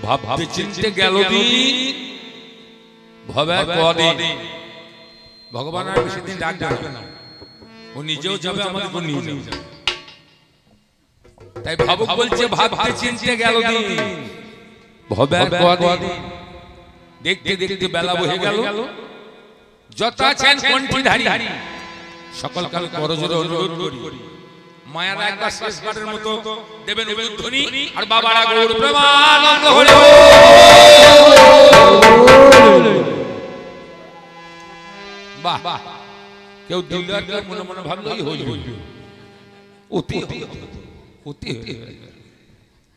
ভাবতে চিনতে গেল দিন ভবে কদিন ভগবান আর বেশি দিন ডাকবে না, ও নিজেও যাবে, আমাদেরকে নিয়ে যাবে। তাই ভাবুক বলছে ভাবতে চিনতে গেল দিন ভবে কদিন। দেখতে দেখতে বেলা বহে গেল, যত আছেন কণ্ঠীধারী সকল কাল করজোড়ে অনুরোধ করি মায়ারা একবার শেষবারের মতো দেবেন উলুধ্বনি, আর বাবারা গৌর প্রেমানন্দ হলো। বাহ বাহ, কেউ দিল আর কেউ মনে মনে ভাবলো হই হই অতি অতি।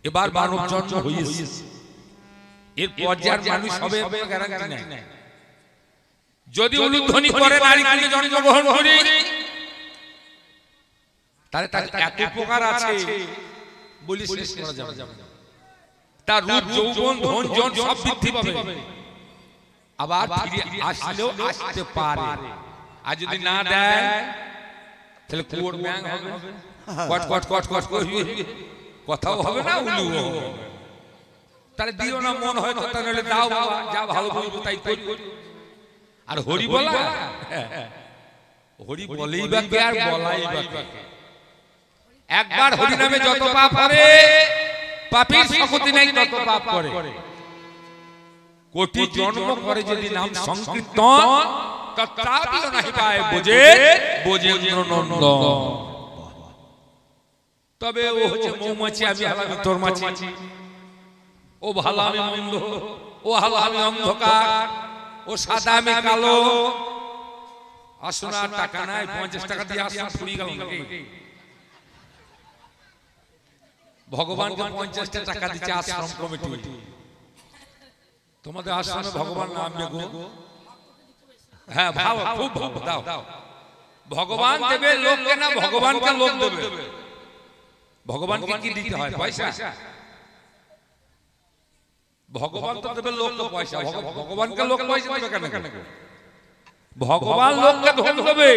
এবার মানব জন্ম হয়েছে, এর পর্যায়ের মানুষ হবে গ্যারান্টি নাই। যদি উলুধ্বনি করে নারী কুলে জন্মগ্রহণ করে তাহলে তার এত উপকার আছে বলি শেষ করা যাবে না। তার রূপ যৌবন ধন জন সব বৃদ্ধি পাবে, আবার ফিরে আসলেও আসতে পারে। আর যদি না দেয় তাহলে কোট ব্যাং হবে, কট কট কট কট করবে, কথাও হবে না, উলু হবে। তাহলে দিও না, মন হয় কথা নলে দাও বাবা, যা ভালো বলবো তাই করি। আর হরি বলা, হরি বলেই বা কে আর বলাই বা কে? একবার হরি নামে যত পাপ করে পাপীর শক্তি নাই তত পাপ করে। কোটি জন্ম করে যদি নাম সংকীর্তন তথাপিও নাহি পায় বোঝে বোঝেন্দ্রনন্দ। তবে ও হচ্ছে মৌমাছি, আমি আলাদা তোর মাছি, ও ভালো আমি মন্দ, ও ভালো আমি অন্ধকার, ও সাদা আমি কালো। আসুন, আর টাকা নাই, 50 টাকা দিয়ে আসুন, ফুরিয়ে গেল নাকি? ভগবানকে 50 টাকা দিচ্ছে আশ্রম কমিটি। তোমাদের আশ্রমে ভগবান নামবে গো? হ্যাঁ, ভালো, খুব ভালো, দাও। ভগবান দেবে লোককে না, ভগবানকে লোক দেবে। ভগবানকে কি দিতে হয়? পয়সা। ভগবান তো দেবে লোককে পয়সা, ভগবানকে লোক পয়সা দেবে কেন? ভগবান লোককে ধন দেবে।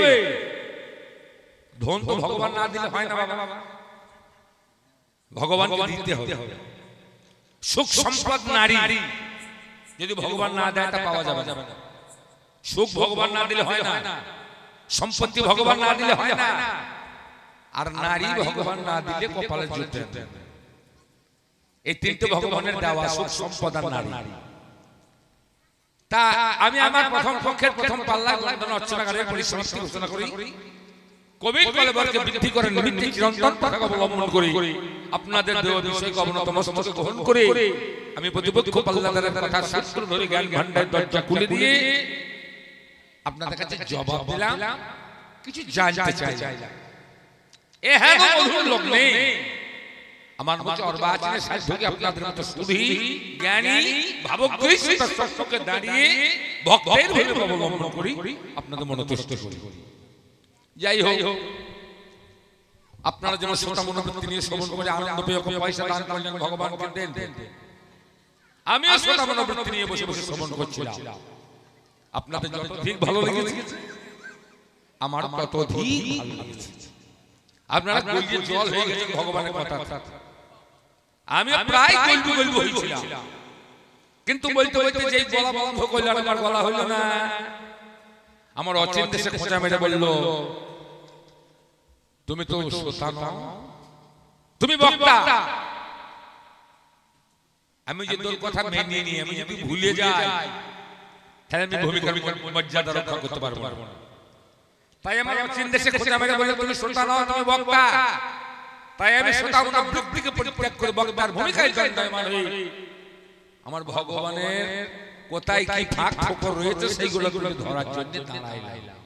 ধন তো ভগবান না দিলে হয় না বাবা, ভগবানকে দিতে হবে। সুখ সম্পদ নারী যদি ভগবান না দেয় তা পাওয়া যাবে না। সুখ ভগবান না দিলে হয় না, সম্পত্তি ভগবান না দিলে হয় না, আর নারী ভগবান না দিলে কপালে জুটবে। এই তিনটে ভগবানের দেওয়া, সুখ সম্পদ আর নারী। তা আমি আমার প্রথম পক্ষের প্রথম পাল্লা লন্ডন অর্চনাগারের পরিসমাপ্তি ঘোষণা করি। কোভিড কলেবরকে বৃদ্ধি করে নিমিত্তে চিরন্তন পথ অবলম্বন করি। আপনাদের দেহ বিষয়কে অবনত মস্তকে গ্রহণ করে আমি প্রতিপক্ষ পাল্লাদারের কথা শাস্ত্র ধরে জ্ঞান ভান্ডারের দরজা খুলে দিয়ে আপনাদের কাছে জবাব দিলাম, কিছু জানতে চাইলাম। এ হ্যাঁ গো মধুর লগ্নে আমার মতো অর্বাচীনের সাধ্যকে আপনাদের মতো সুধী জ্ঞানী ভাবগ্রহী শাস্ত্রকে দাঁড়িয়ে ভক্তের ভেবে অবলম্বন করি, আপনাদের মনোতুষ্ট করি। যাই হোক, আপনারা যেন শ্রোতা মনোবৃত্তি নিয়ে শ্রবণ করে আনন্দ পেয়ে পয়সা দান করলেন, ভগবানকে দেন। আমিও শ্রোতা মনোবৃত্তি নিয়ে বসে বসে শ্রবণ করছিলাম। আপনাদের যত ঠিক ভালো লেগেছে আমার তত ঠিক ভালো লেগেছে। আপনারা গলিয়ে জল হয়ে গেছেন ভগবানের কথা। আমি প্রায় গল্প হয়েছিলাম, কিন্তু বলতে বলতে যেই গলা বন্ধ করলাম আমার গলা হইল না। আমার অচিন দেশে খোঁচা মেরে বলল, তুমি তো শ্রোতা নও, তুমি বক্তা। আমি যে তোর কথা মেনে নিয়ে আমি যদি ভুলে যাই তাহলে আমি ভূমিকার মর্যাদা রক্ষা করতে পারবো না। তাই আমার অচিন দেশে খোঁচা মেরে বলল, তুমি শ্রোতা নও, তুমি বক্তা। তাই আমি শ্রোতা বৃত্তিকে পরিত্যাগ করে বক্তার ভূমিকায় দণ্ডায়মান হই। আমার ভগবানের কোথায় কি ফাঁক ফোকর রয়েছে সেইগুলো ধরার জন্য দাঁড়াইলাম।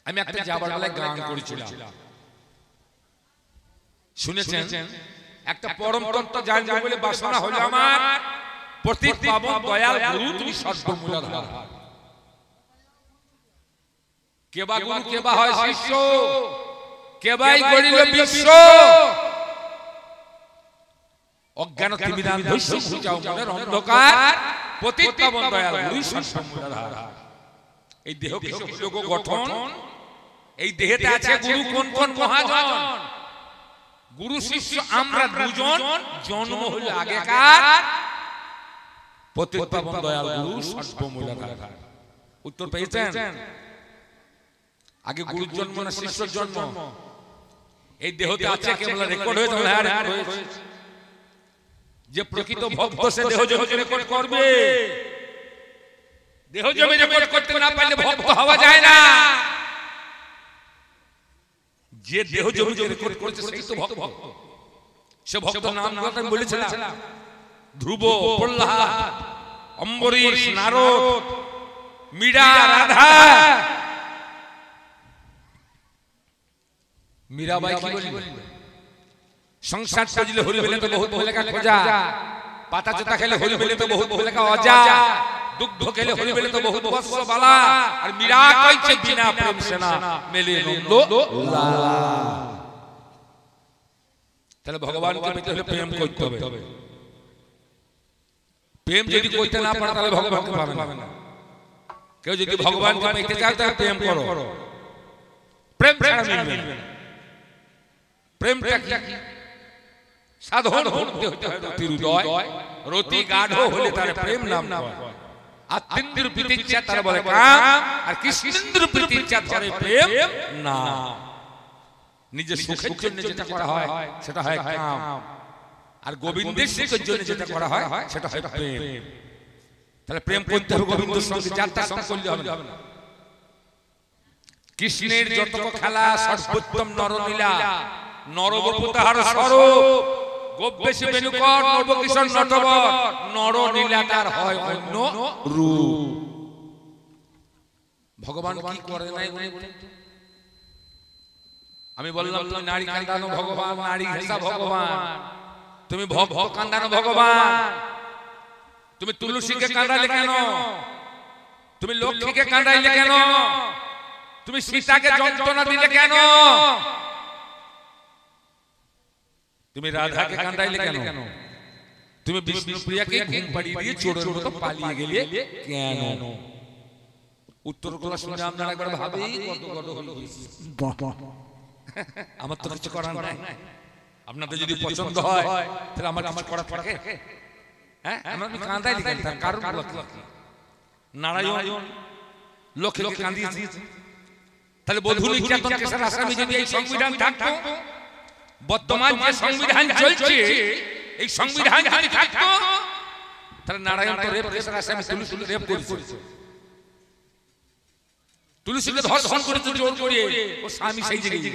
আমি একটা যাবার বেলায় গান করেছিলাম, শুনেছেন? একটা পরম তত্ত্ব জানবো বলে বাসনা হলো আমার, পতিত পাবন দয়াল গুরু তুমি সর্বমূলাধার। কেবা গুরু কেবা হয় শিষ্য, কেবাই গড়িল বিশ্ব। অজ্ঞান তিমিরান ধৈর্য ঘুচাও মনের অন্ধকার, পতিত পাবন দয়াল গুরু সর্বমূলাধার। এই দেহ কিসে গঠন, এই দেহেতে আছে গুরু কোন কোন মহাজন। গুরু শিষ্য আমরা দুজন, জন্ম হলো আগেকার পতিত পাবন দয়াল গুরু সর্বমূলাধার। উত্তর পেয়েছেন? আগে গুরুর জন্ম না শিষ্যর জন্ম? এই দেহতে আছে কেবল রেকর্ড হয়েছে, হ্যাঁ রেকর্ড হয়েছে। যে প্রকৃত ভক্ত সে দেহ জমে রেকর্ড করবে। দেহ জমে রেকর্ড করতে না পারলে ভক্ত হওয়া যায় না। যে দেহ জমে রেকর্ড করেছে সেই তো ভক্ত। সে ভক্ত নামগুলো আমি বলেছিলাম, ধ্রুব, প্রহ্লাদ, অম্বরীশ, নারদ, মীরা, রাধা। মীরাবাই কি বলল? সংসার সাজিলে হরি বেলে তো বহুত বলে কা খোঁজা, পাতা চোতা খেলে হরি বেলে তো বহুত বলে কা অজা, দুগ্ধ খেলে হরি বেলে তো বহুত বৎস বালা। আর মীরা কইছে বিনা প্রেম সেনা মেলে নন্দ লালা। তাহলে ভগবানকে পেতে হলে প্রেম করতে হবে। প্রেম যদি করতে না পারে তাহলে ভগবানকে পাবে না। কেউ যদি ভগবানকে পেতে চায় তাহলে প্রেম করো। প্রেম ছাড়া মিলবে না। প্রেমটা কি? সাধারণ হতে হতে রতি হৃদয়, রতি গাঢ় হলে তার প্রেম নাম হয়। আত্মেন্দ্র প্রীতিচ্ছা তার বলে কাম, আর কৃষ্ণেন্দ্র প্রীতিচ্ছা ধরে প্রেম না। নিজের সুখের জন্য যেটা করা হয় সেটা হয় কাম, আর গোবিন্দের সুখের জন্য যেটা করা হয় সেটা হয় প্রেম। তাহলে প্রেম করতে হবে গোবিন্দের সঙ্গে, যাত্রা সঙ্গ করলে হবে না। কৃষ্ণের যত খেলা সর্বোত্তম নরলীলা, নরবপু তাহার স্বরূপ, গোপবেশী বেণুকর, নবকিশোর নটবর, নরলীলা তার হয় অন্য রূপ। ভগবান কি করে নাই বলেন? আমি বললাম তুমি নারী কান্দানো ভগবান, নারী ঘেঁষা ভগবান, তুমি ভক্ত কান্দানো ভগবান। তুমি তুলসীকে কাঁদাইলে কেন? তুমি লক্ষ্মীকে কাঁদাইলে কেন? তুমি সীতাকে যন্ত্রণা দিলে কেন? তুমি রাধাকে কাঁদাইলে কেন? তুমি বিষ্ণুপ্রিয়াকে ঘুম পাড়িয়ে দিয়ে চোরের মতো পালিয়ে গেলে কেন? উত্তরগুলো শুনে আপনারা একবার ভাবেই কত কত হলো। আমার তো কিছু করার নাই। আপনাদের যদি পছন্দ হয় তাহলে আমার কিছু করার থাকে? হ্যাঁ, আমি কাঁদাইলি কেন? তার কারণ কি? নারায়ণ লক্ষ্মীকে কাঁদিয়েছে। তাহলে বধূ নির্যাতন কেসের আসামি যদি এই সংবিধান থাকতো, বর্তমান যে সংবিধান চলছে এই সংবিধান যদি থাকতো, তাহলে নারায়ণ তো রেপ কেসের আসামি, তুলসীকে রেপ করেছে, তুলসীকে ধর্ষণ করেছে জোর করে। ও স্বামী সেজে গিয়ে,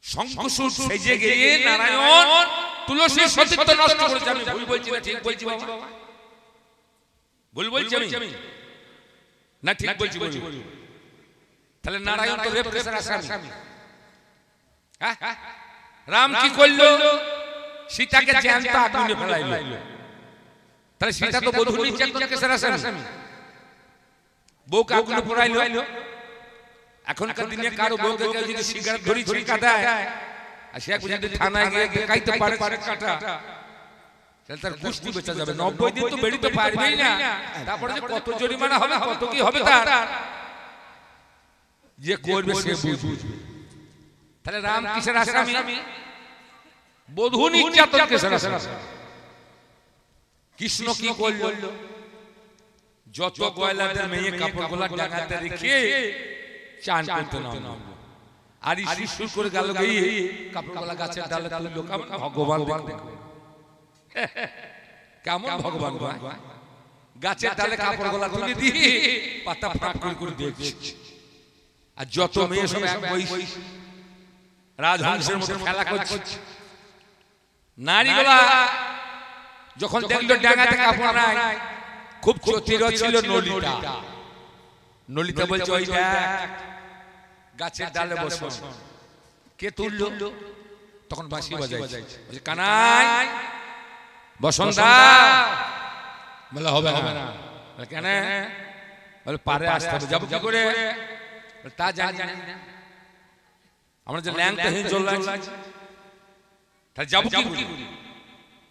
শঙ্কুসুর সেজে গিয়ে নারায়ণ তুলসীর সতীত্ব নষ্ট করেছে। আমি ভুল বলছি না ঠিক বলছি বাবা? ভুল বলছি আমি না ঠিক বলছি? তাহলে নারায়ণ তো রেপ কেসের আসামি। রাম কি করলো? সীতাকে জ্যান্ত আগুনে ফেলাইলো। তাহলে সীতা তো বধূ নির্যাতন কেসের আসামি। বউকে আগুনে পোড়াইলো। এখনকার দিনে কারো বউকে কেউ যদি সিগারেট ধরি ছিকা দেয় আর সে যদি থানায় গিয়ে দেখাইতে পারে কাটা, তাহলে তার গোষ্ঠী বেঁচে যাবে। 90 দিন তো বেরিতে পারবেই না। তারপরে যে কত জরিমানা হবে, কত কি হবে তার, যে করবে সে বুঝবে। তাহলে রাম কিসের আসামি? বধূ নির্যাতন কেসের আসামি। কৃষ্ণ কি করল? যত গয়লাদের মেয়ে কাপড়গুলা ডাঙাতে রেখে চান করতে নামলো, আর শিশুর করে গেল গিয়ে কাপড়গুলা গাছের ডালে তুললো। ভগবান দেখবে কেমন ভগবান গাছের ডালে কাপড়গুলা তুলে দিয়ে পাতা ফাঁক করে দেখছে। আর যত মেয়ে সব এক বয়স রাজহংসের মতো খেলা করছে। নারীগুলা যখন দেখলো ডাঙাতে কাপড় নাই, খুব চতির ছিল নলিতা। নলিতা বলছে ওই দেখ গাছের ডালে বসো। কে তুললো? তখন বাঁশি বাজাইছে। বলছে কানাই বসন্ত। বলে হবে না। কেন? বলে পারে আসতে হবে। যাবো কি করে? তা জানি না। আমরা যে ল্যাংটা হয়ে চল লাগছে, তাহলে যাবো কি করে?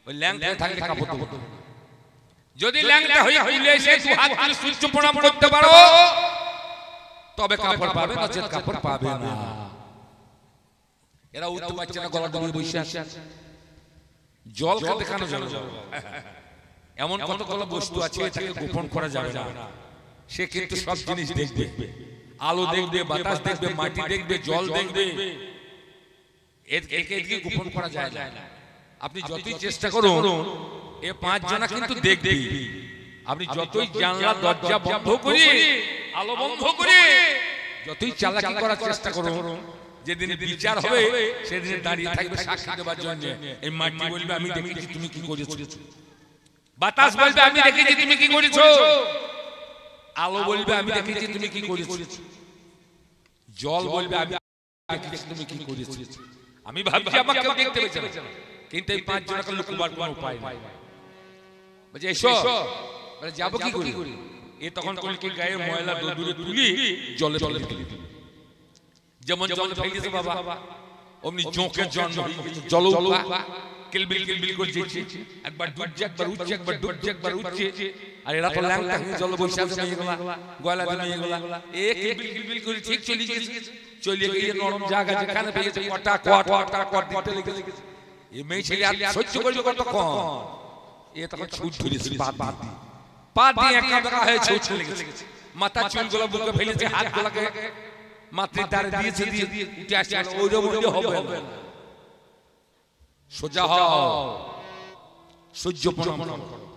ওই ল্যাংটা থাকলে কাপড় দেবো। যদি ল্যাংটা হয়ে খুলে এসে তুই হাত তুলে সূর্য প্রণাম করতে পারো তবে কাপড় পাবে, নচেত কাপড় পাবে না। এরা উঠতে পারছে না, গলা ডুবিয়ে বসে আছে। জল খেতে কেন যাবে? এমন কতগুলো বস্তু আছে এটাকে গোপন করা যাবে না। সে কিন্তু সব জিনিস দেখবে, আলো দেখবে, বাতাস দেখবে, মাটি দেখবে, জল দেখবে। একে গোপন করা যায় না। আপনি যতই চেষ্টা করুন, এ 5 জনা কিন্তু দেখবে। আপনি যতই জানলা দরজা বন্ধ করে, আলো বন্ধ করে, যতই চালাকি করার চেষ্টা করুন, যেদিন বিচার হবে সেদিন দাঁড়িয়ে থাকবে সাক্ষী দেওয়ার জন্য। এই মাটি বলবে আমি দেখেছি তুমি কি করেছো, বাতাস বলবে আমি দেখেছি তুমি কি করেছো, আলো বলবে আমি দেখেছি তুমি কি করেছো, জল বলবে আমি দেখেছি তুমি কি করেছো। আমি ভাবছি আমাকে কেউ দেখতে পেয়েছে না, কিন্তু এই 5 জনকে লুকোবার কোনো উপায় নাই। বলছে এসো, বলে যাবো কি করে? এ তখন কলকি গায়ে ময়লা দূরে তুলি জলে ফেলে দিল। যেমন জল ফেলেছে বাবা, অমনি জোঁকের জন্ম জলৌকা কিলবিল কিলবিল করে যেছে। একবার ডুবছে, একবার উঠছে, একবার ডুবছে, একবার উঠছে। আর এরা তো ল্যাংটা হয়ে জল বৈশাখ নিয়ে গেলা, গলা দিয়ে গেলা। এ কিলবিল কিলবিল করে ঠিক চলে গেছে। চলে গিয়ে নরম জায়গা যেখানে পেয়েছে কটা দিতে লেগেছে। এ মেয়ে ছেলে আর সহ্য করবে কতক্ষণ? এ তখন ছুট ধরেছে পা দিয়ে একা বেকা হয়ে ছুট চলে গেছে। মাথা চুলগুলো বুকে ফেলেছে, হাতগুলোকে মাতৃ দ্বারে দিয়েছে, দিয়ে উঠে আসছে। ওইরকম হবে না, সোজা হও, সূর্য প্রণাম করো।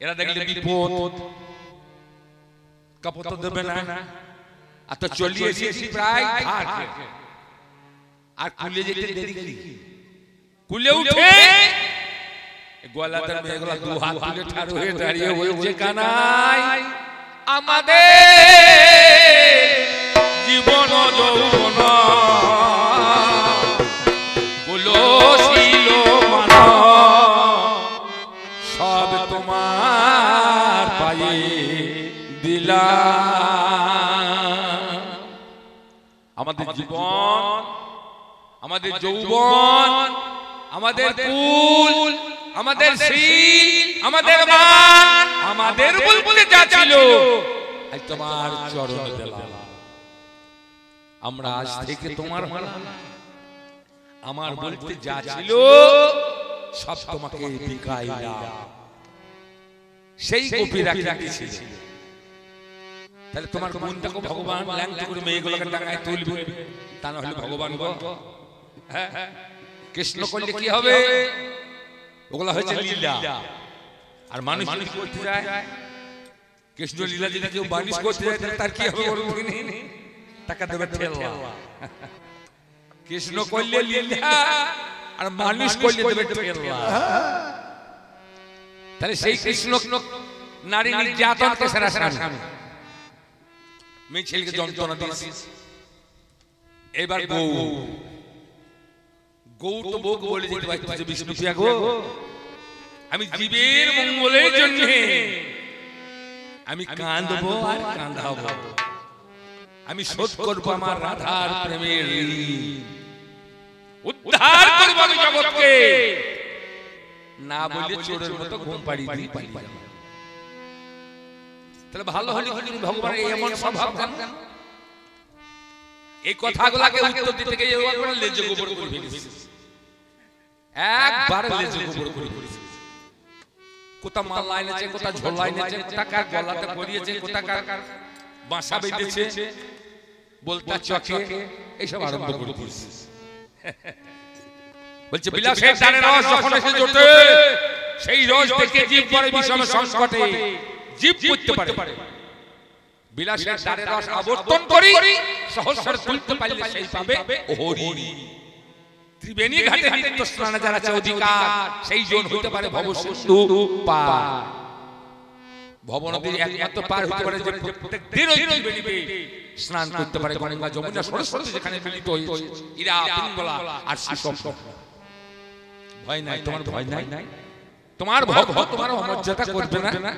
এরা দেখলে বিপদ, কাপড় দেবে না। আর তো চলিয়ে এসেছি প্রায় ঘাট, আর কুলে যেতে দেরি কি? কুলে উঠে গোয়ালাদের মেয়েগুলা 2 হাত তুলে ঠাড়ো হয়ে দাঁড়িয়ে বলছে কানাই আমাদের জীবন যৌবন ছিল মান সব তোমার পায়ে দিলাম। আমাদের জীবন, আমাদের যৌবন, আমাদের কুল, আমাদের শীল, আমাদের মান, আমাদের বলতে যা ছিল আজ তোমার চরণে দিলাম। আমরা আজ থেকে তোমার হলাম। আমার বলতে যা ছিল সব তোমাকে বিকাইলাম। সেই গোপী রাখিয়েছিল। তাহলে তোমার গুণটাকে ভগবান ল্যাংটা করে মেয়েগুলোকে ডাঙায় তুলবে, তা না হলে ভগবান গো। কৃষ্ণ করলে কি হবে? ওগুলা হয়েছে লীলা। আর মানুষ যদি করতে যায়, কৃষ্ণ লীলা যদি কেউ বানিশ করতে যায় তার কি হবে? টাকা দেবে ঠেলা। কৃষ্ণ করলে লীলা আর মানুষ করলে দেবে ঠেলা। তাহলে সেই কৃষ্ণ নারী নির্যাতনকে সারা স্বামী মেয়ে ছেলেকে যন্ত্রণা দিয়েছিস। এবার গৌ তো বউকে বলে যেতে পারছে বিষ্ণু প্রিয়া গো, আমি জীবের মঙ্গলের জন্য আমি কাঁদবো আর কাঁদাবো। আমি শোধ করবো আমার রাধার প্রেমের ঋণ, উদ্ধার করবো আমি জগৎকে। না বলে চোরের মতো ঘুম পাড়িয়ে দিই। তাহলে ভালো হলে ভগবান এমন স্বভাব কেন? এই কথাগুলোকে উত্তর দিতে গিয়ে লেজে গোবর করে ফেলেছিস। একবার লেজে গোবর করে ফেলেছিস। কোথা মাল লাইনেছে, কোথা ঝোল লাইনেছে, কোথা কার গলাতে পরিয়েছে, কোথা কার বাসা বেঁধেছে, বলতা চকে এইসব আরম্ভ করে দিয়েছিস। বলছে বিলাসের টানে রস যখন এসে জোটে, সেই রস দেখে জীব পড়ে বিষম সংকটে। জীব করতে পারে বিলাসের টানে রস আবর্তন করি, সহস্র তুলতে পারলে সেই পাবে হরি। ত্রিবেণী ঘাটে নিত্য স্নানে যারা আছে অধিকার, সেই জন হইতে পারে ভবসিন্ধু পার। ভবনদীর একমাত্র পার হতে পারে যে প্রত্যেক দিন ওই ত্রিবেণীতে স্নান করতে পারে। গঙ্গা যমুনা সরস্বতী যেখানে মিলিত হয়েছে, ইরা পিঙ্গলা আর শিশম। ভয় নাই তোমার, ভয় নাই। তোমার ভক্ত তোমার অমর্যাদা করবে না,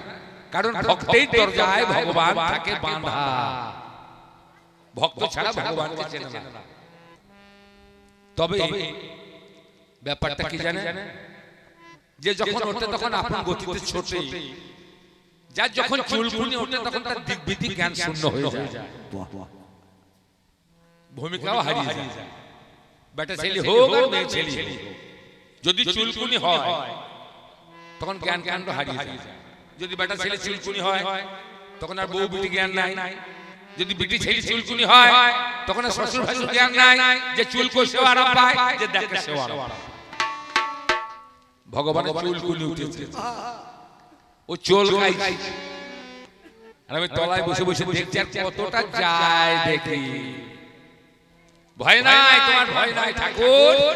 কারণ ভক্তেই দরজায় ভগবান থাকে বাঁধা। ভক্ত ছাড়া ভগবানকে চেনে না। তবে ব্যাপারটা কি জানে, যে যখন ওঠে তখন আপন গতিতে ছোটে, যার যখন চুলকুনি ওঠে তখন তার দিকবিদিক জ্ঞান শূন্য হয়ে যায়, ভূমিকাও হারিয়ে যায়। বেটা ছেলে হোক আর মেয়ে ছেলে হোক, যদি চুলকুনি হয় তখন জ্ঞান কাণ্ড হারিয়ে যায়। যদি বেটা ছেলে চুলকুনি হয় তখন আর বউ বিটি জ্ঞান নাই। যদি বিটি ছেলে চুলকুনি হয় তখন আর শ্বশুর ভাসুর জ্ঞান নাই যে চুল কষেও আরাম পায়, যে দেখে সেও আরাম পায়। ভগবানের চুলকুনি উঠেছে, ও চুল খাই। আর আমি তলায় বসে বসে দেখছি আর কতটা যায় দেখি। ভয় নাই তোমার, ভয় নাই ঠাকুর,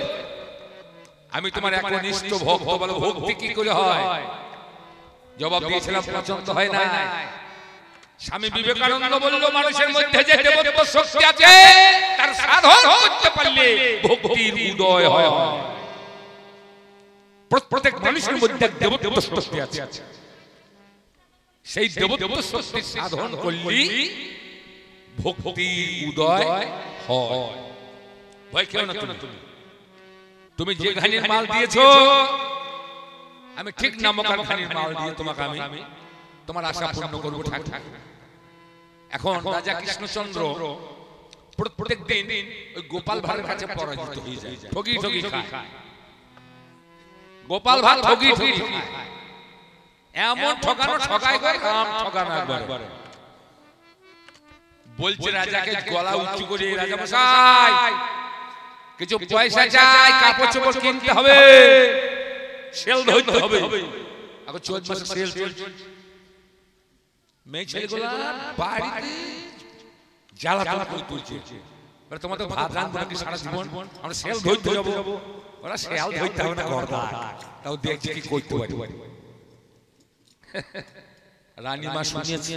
আমি তোমার একনিষ্ঠ ভক্ত। বলো ভক্তি কি করে হয়? জবাব দিয়েছিলাম পছন্দ হয় না। স্বামী বিবেকানন্দ বলল মানুষের মধ্যে যে দেবত্ব শক্তি আছে তার সাধন করতে পারলে ভক্তির উদয় হয়। প্রত্যেক মানুষের মধ্যে দেবত্ব শক্তি আছে, সেই দেবত্ব শক্তি সাধন করলে ভক্তির উদয় হয়। ভয় কেউ না, তুমি যে ঘানির মাল দিয়েছো আমি ঠিক নামকার ঘানির মাল দিয়ে তোমাকে আমি তোমার আশা পূর্ণ করবো। এখন রাজা কৃষ্ণচন্দ্র প্রত্যেক দিন ওই গোপাল ভাঁড়ের কাছে পরাজিত হয়ে যায়, ঠগি ঠগি খায়। গোপাল ভাঁড় ঠগি ঠগি খায়, এমন ঠকানো ঠকায় করে রাম ঠকানো একবার। বলছে রাজাকে গলা উঁচু করে, রাজা মশাই কিছু পয়সা চাই, কাপড় চোপড় কিনতে হবে, সেল ধরতে হবে। এখন 14 মাসে সেল চলছে। মেয়ে ছেলেগুলা বাড়িতে জ্বালাতন করে তুলছে, তোমার তো ভাত রাঁধবো নাকি সারা জীবন, আমরা সেল ধরতে যাবো। ওরা সেল ধরতে হবে না, তাও দেখছি কি করতে পারি। রানীমা শুনিয়েছে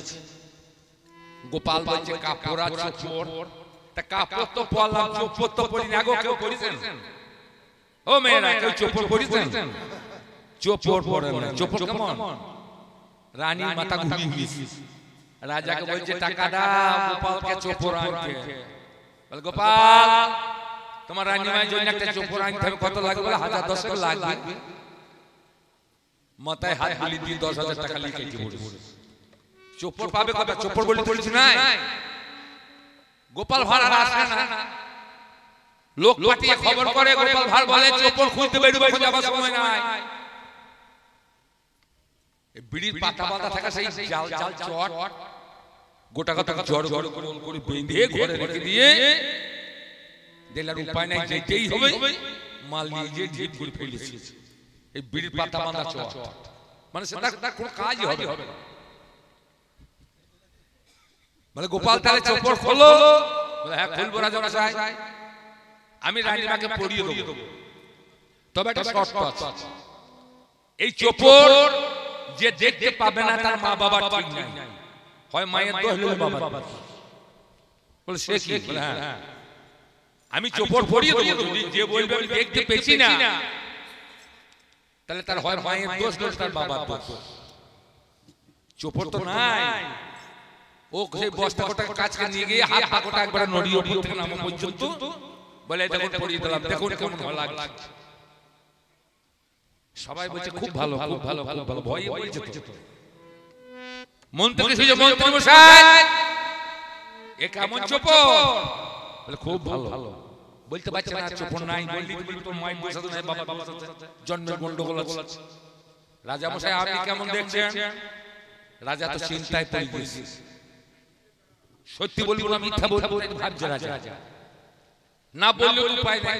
গোপাল বলছে কাপড় আর চোপড়, তা কাপড় তো পরলাম, চোপড় তো পরি না গো। কেউ পরিছেন? ও মেয়েরা কেউ চোপড় পরিছেন? চোপড় পরে না। চোপড় কেমন? রানীর মাথা ঘুরিয়ে রাজাকে বলছে টাকা দাও গোপালকে চোপড় আনতে। বলে গোপাল তোমার রানীমায়ের জন্য একটা চোপড় আনতে হবে, কত লাগবে? 1000 লাগবে। মাথায় হাত বলি দিয়ে 10,000 টাকা লিখে দিয়েছে। চোপড় পাবে কত? চোপড় বলে তো কিছু নাই। গোপাল ভাঁড় আর আসে না, লোক পাঠিয়ে খবর করে। গোপাল ভাঁড় বলে চোপড় খুঁজতে বেরোবে, যাবার সময় নাই। বিড়ির পাতা বাঁধা থাকা সেই জাল জাল চট গোটা গোটা জড় জড় করে বেঁধে ঘরে রেখে দিয়ে দিলার উপায় নাই, যেতেই হবে। মাল নিয়ে গিয়ে ঢিপ করে ফেলেছে এই বিড়ির পাতা বাঁধা চট। মানে সেটা কোনো কাজই হবে না। মানে গোপাল তাহলে চোপড় খোলো। বলে হ্যাঁ খুলবো রাজা মশাই, আমি রানীমাকে পরিয়ে দেবো, তবে একটা শর্ত আছে। এই চোপড় যে দেখতে পাবে না তার মা বাবা ঠিক নাই, হয় মায়ের দোষ হলে বাবা। বলে সে কি? বলে হ্যাঁ আমি চোপড় পরিয়ে দেবো, যে বলবে আমি দেখতে পেছি না তাহলে তার হয় মায়ের দোষ নয় তার বাবার দোষ। চোপড় তো নাই, ও সেই বস্তা কোটা কাছকে নিয়ে গিয়ে হাত পাকোটা একবার নড়িয়ে উপর থেকে নামা পর্যন্ত বলে দেখুন পরিয়ে দিলাম, দেখুন কেমন ভালো লাগছে। সবাই বলছে খুব ভালো, খুব ভালো, খুব ভালো। ভয় বলছে তো মন্ত্রী যে মন্ত্রী মশাই এ কেমন চোপড়? বলে খুব ভালো। বলতে পারছে না চোপড় নাই। বললি তোর মায়ের দোষ আছে না বাবা দোষ আছে, জন্মের গন্ডগোল আছে। রাজা মশাই আপনি কেমন দেখছেন? রাজা তো চিন্তায় পড়ে গেছে। সত্যি বলবো না মিথ্যা বলবো ভাবছে রাজা, না বললে উপায় নাই।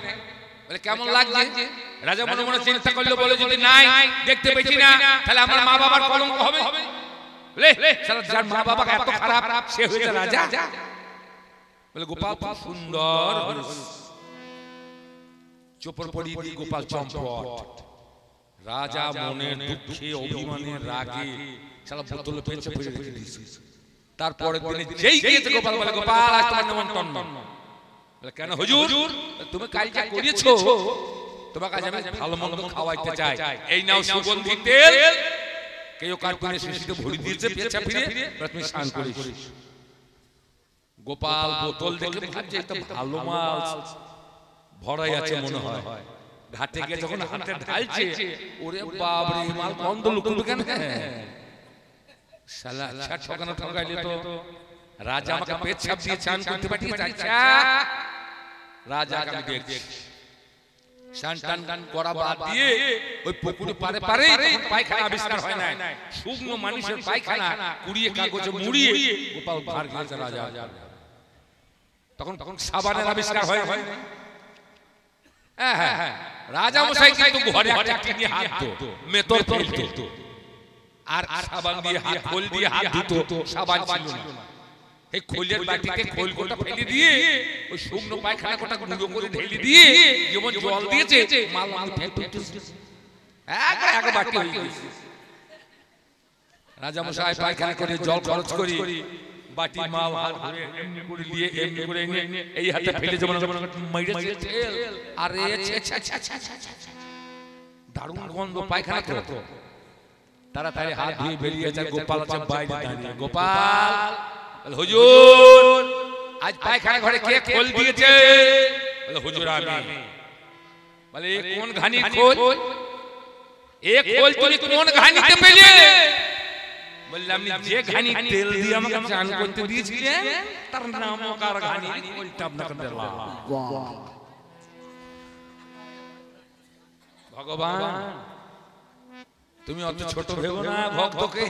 বলে কেমন লাগছে? রাজা মনে মনে চিন্তা করলো, বলে যদি নাই দেখতে পেছি না তাহলে আমার মা বাবার কলঙ্ক হবে। যার মা বাবা এত খারাপ সে হয়েছে রাজা। বলে গোপাল খুব সুন্দর। চোপড় পরিয়ে দিয়ে গোপাল চম্পট। রাজা মনের দুঃখে অভিমানের রাগে সারা বোতল পেঁচে ফেলে রেখে দিয়েছে। তারপরের দিনে যেই গিয়েছে গোপাল বলে গোপাল আজ তোমার নেমন্তন্ন। বলে কেন হুজুর? তুমি কাজ যা করেছো তোমাকে আজ আমি ভালো মন্দ খাওয়াইতে চাই। এই নাও সুগন্ধি তেল। কেউ কার্টুনে শিশিতে ভরি দিয়েছে পেঁচা ফিরে, তুমি স্নান করিস। গোপাল বোতল দেখে ভাবছে এটা ভালো মাল ভরাই আছে মনে হয়। ঘাটে গিয়ে যখন হাতে ঢালছে, ওরে বাপ রে মাল গন্ধ লুকুবে কেন? শালা আচ্ছা ঠকানো ঠকাইলে তো রাজা আমাকে পেট ছাপ দিয়ে চান করতে পাঠিয়েছে। আচ্ছা রাজা আমি দেখছি স্নান টান করা বাদ দিয়ে ওই পুকুরে পারে পারে পায়খানা আবিষ্কার হয় না, শুকনো মানুষের পায়খানা কুড়িয়ে কাগজে মুড়িয়ে গোপাল ভার গিয়েছে রাজা। তখন সাবানের আবিষ্কার হয়। হ্যাঁ হ্যাঁ হ্যাঁ, রাজা মশাই কিন্তু ঘরে একটা টিনে হাত ধুতো, মেতর ফেলতো, আর সাবান দিয়ে হাত, খোল দিয়ে হাত ধুতো, সাবান ছিল না। এই খোলের বাটিতে খোল কোটা ফেলে দিয়ে ওই শুকনো পায়খানা কোটা গুঁড়ো করে ঢেলে দিয়ে যেমন জল দিয়েছে মাল ফেলতেছে, এক বাটি হয়ে গেছে। রাজা মশাই পায়খানা করে জল খরচ করি বাটি মাল হাত ধরে এমনি করে দিয়ে এমনি করে এনে এই হাতে ফেলে যেমন মাইরেছে তেল, আরে দারুণ গন্ধ পায়খানা তো। তাড়াতাড়ি হাত ধুয়ে বেরিয়ে যায়, গোপাল আছে বাইরে দাঁড়িয়ে। গোপাল, হুজুর আজ পায়খানা ঘরে কে খোল দিয়েছে? বলে হুজুর আমি। বলে কোন ঘানি খোল? এক খোল তুমি কোন ঘানিতে পেলে? বললাম যে ঘানি তেল দিয়ে আমাকে চান করতে দিয়েছিলেন তার নাম কার ঘানি, খোলটা আপনাকে দিলাম। ভগবান তুমি অত ছোট ভেবো না ভক্তকে,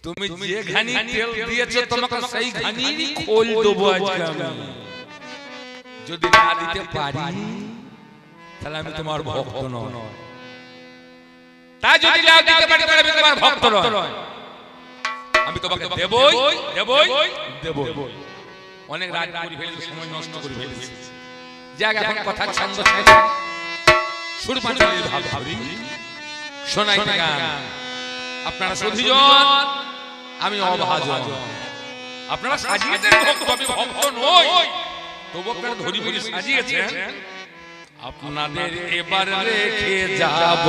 তুমি যে ঘানি তেল দিয়েছো তোমাকে সেই ঘানি খোল দেবো আজকে আমি। যদি না দিতে পারি তাহলে আমি তোমার ভক্ত নই, তাই যদি না দিতে পারি তাহলে আমি তোমার ভক্ত নই। আমি তোমাকে দেবই দেবই দেবই। অনেক রাত করে ফেলেছি, সময় নষ্ট করে ফেলেছি। যাক এখন কথা ছন্দ ছেড়ে সুর পাঁচালীর ভাব ধরি, শোনাইতে গান। আপনারা সুধীজন, আমি অভাজন। আপনারা সাজিয়েছেন ভক্ত, আমি ভক্ত নই, তবু আপনারা ধরি ধরি সাজিয়েছেন। আপনাদের এবার রেখে যাব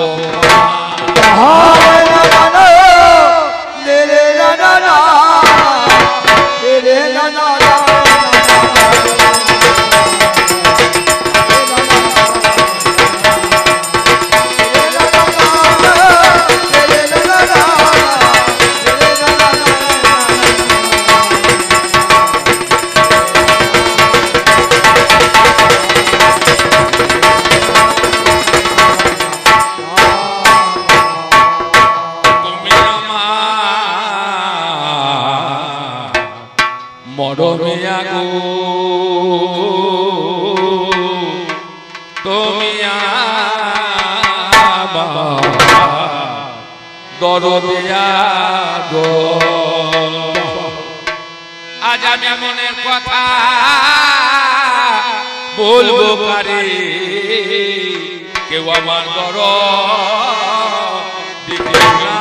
মরমিয়া গো, তুমি দরদিয়া গো। আজ আমি মনের কথা বলবো কারে, কেউ আমার দর দিতে না।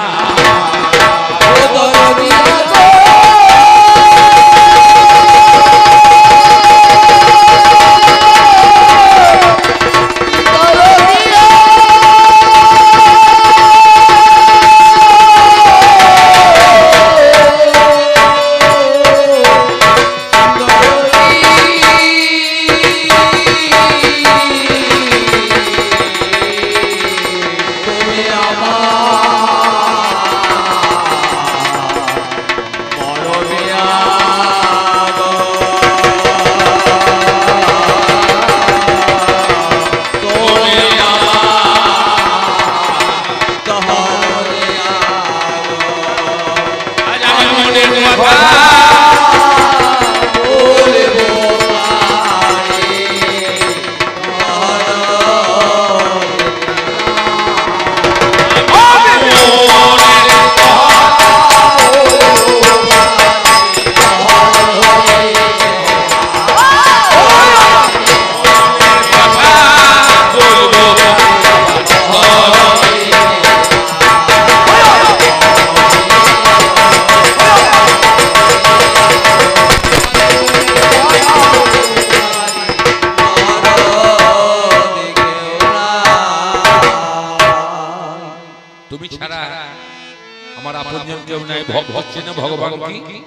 ভগবান কি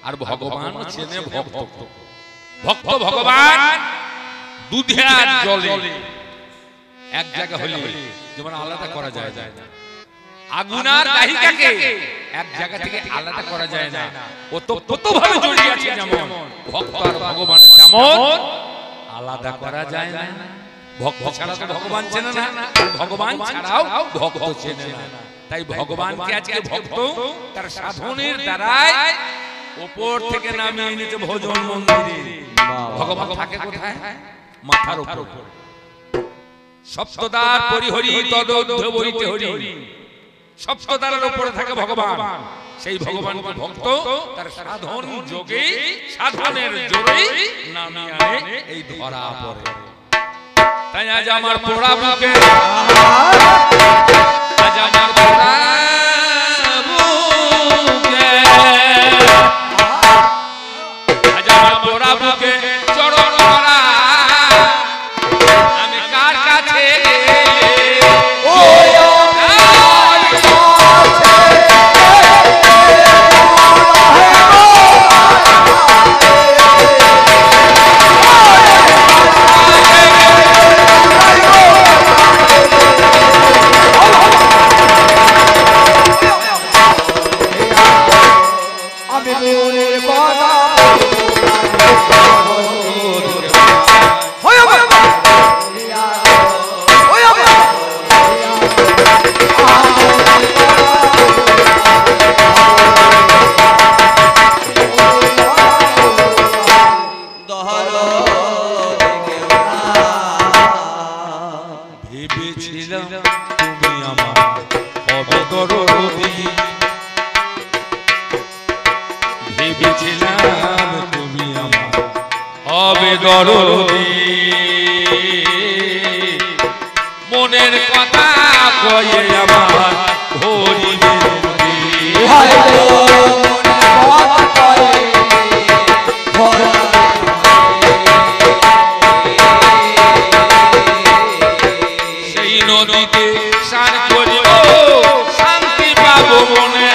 আর ভগবান চেনে ভক্ত। ভক্ত ভগবান দুধে আর জলে এক জায়গা হলে যেমন আলাদা করা যায় না, আগুন আর দাহিকাকে এক জায়গা থেকে আলাদা করা যায় না। ওতপ্রোতভাবে জড়িয়ে আছে যেমন ভক্ত আর ভগবান তেমন আলাদা করা যায় না। ভক্ত ছাড়া তো ভগবান চেনে না, ভগবান ছাড়াও ভক্ত চেনে না। তাই ভগবানকে আজকে ভক্ত তার সাধনের দ্বারাই উপর থেকে নামিয়ে এনেছে ভজন মন্দিরে। ভগবান থাকে কোথায়? মাথার উপর। সপ্তদ্বার পরিহরি তদোর্ধ্ব বৈতে হরি। সপ্তদ্বারের উপরে থাকে ভগবান। সেই ভগবানকে ভক্ত তার সাধন যোগে সাধনের জোরে নামিয়ে আনে এই ধরা পড়ে। তাই আজ আমার পোড়া বুকে, আজ আমার পোড়া বুকে, আজ আমার পোড়া বুকে চরণ করা আমি কার কাছে মনের কথা কয়ে আমার ধরিবে সেই নদীতে স্নান করিব শান্তি পাবো মনে।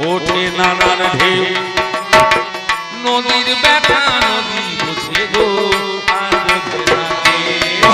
ওঠে নানান ঢেউ নদীর ব্যথা নদী বুঝে গো আর বোঝে না কেউ।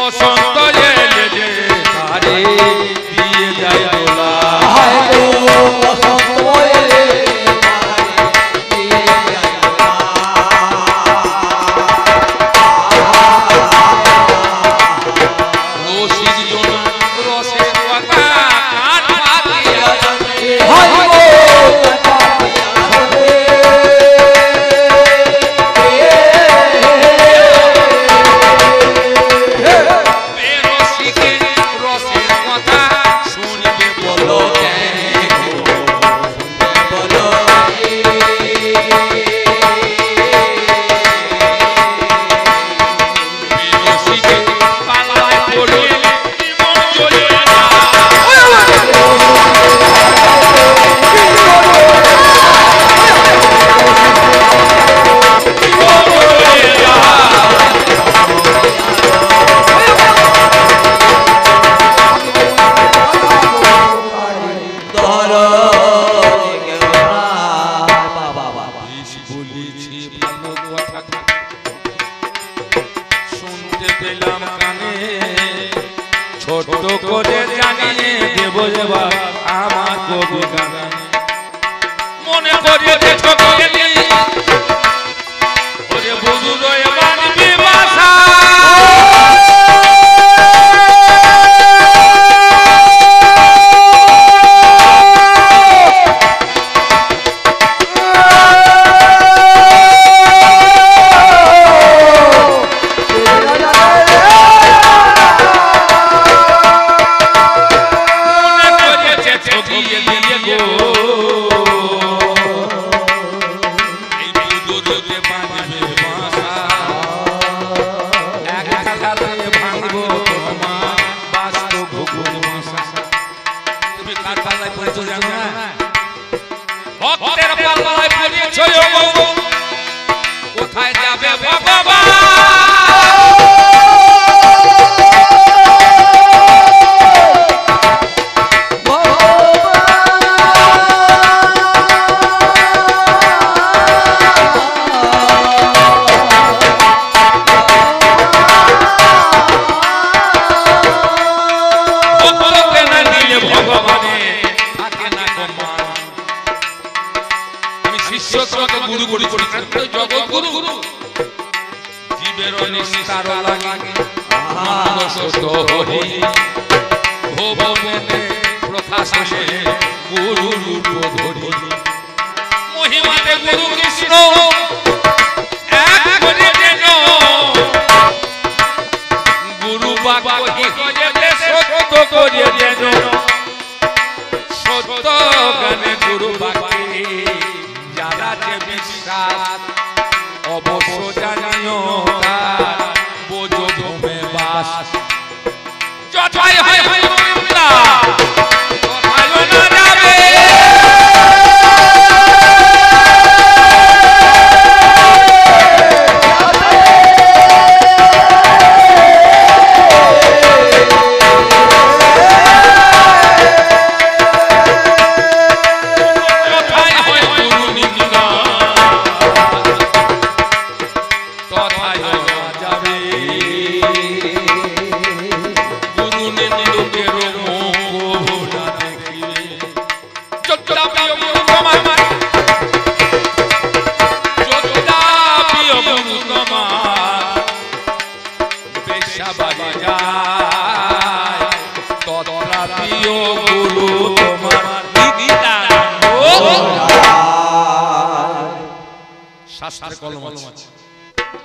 বসন্ত এলে যে তারে দিয়ে যায় দোলা বসন্ত এলে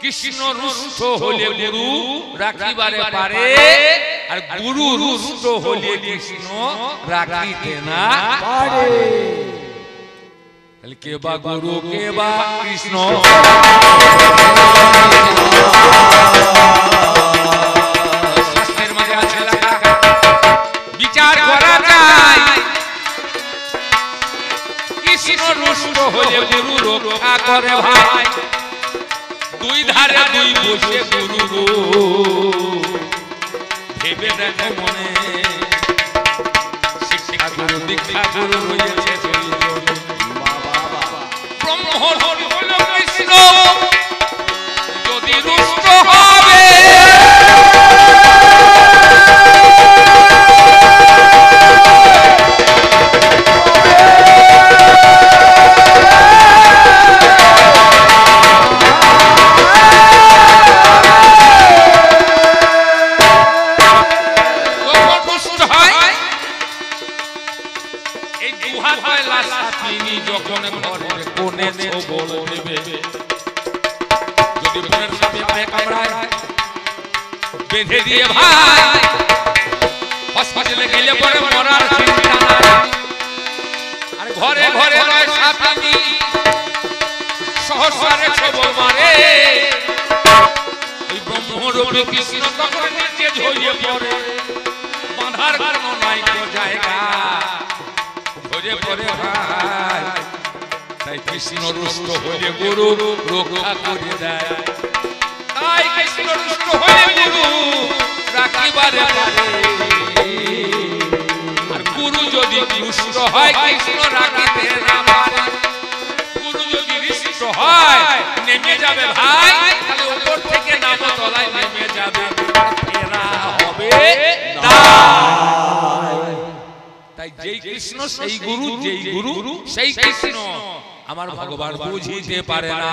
কৃষ্ণ রুষ্ট হলে গুরু রাখিবারে পারে আর গুরু রুষ্ট হলে কৃষ্ণ রাখিতে না পারে। তাহলে কে বা গুরু কে বা কৃষ্ণ? শাস্ত্রের মাঝে আছে লেখা, বিচার করা যায় কৃষ্ণ রুষ্ট হলে গুরু রক্ষা করে ভাই। দুই ধারে দুই বসে গুরু গো, ভেবে দেখো মনে শিক্ষা গুরু দীক্ষা গুরু রয়েছে ব্রহ্ম হরি হল কৃষ্ণ। যদি রুষ্ট হবে বেঁধে দিয়ে ভাই হসপিটালে গেলে পরে মরার চিন্তা নাই। আর ঘরে ঘরে রয় সাপিনী সহস্রে ছবল মারে। ওই ব্রহ্মরূপী কৃষ্ণ তখন নিচে ঝরিয়ে পড়ে, বাঁধার কোনো নাই তো জায়গা, ঝরে পড়ে ভাই। তাই কৃষ্ণ রুষ্ট হলে গুরু রক্ষা করে দেয়। তাই কৃষ্ণ রুষ্ট হলে গুরু রাখিবারে পারে। আর গুরু যদি রুষ্ট হয় কৃষ্ণ রাখিতে না পারে। গুরু যদি রুষ্ট হয় নেমে যাবে ভাই, তাহলে উপর থেকে নামো তলায় নেমে যাবে, ফেরা হবে না। তাই যেই কৃষ্ণ সেই গুরু, যেই গুরু সেই কৃষ্ণ, আমার ভগবান বুঝিতে পারে না।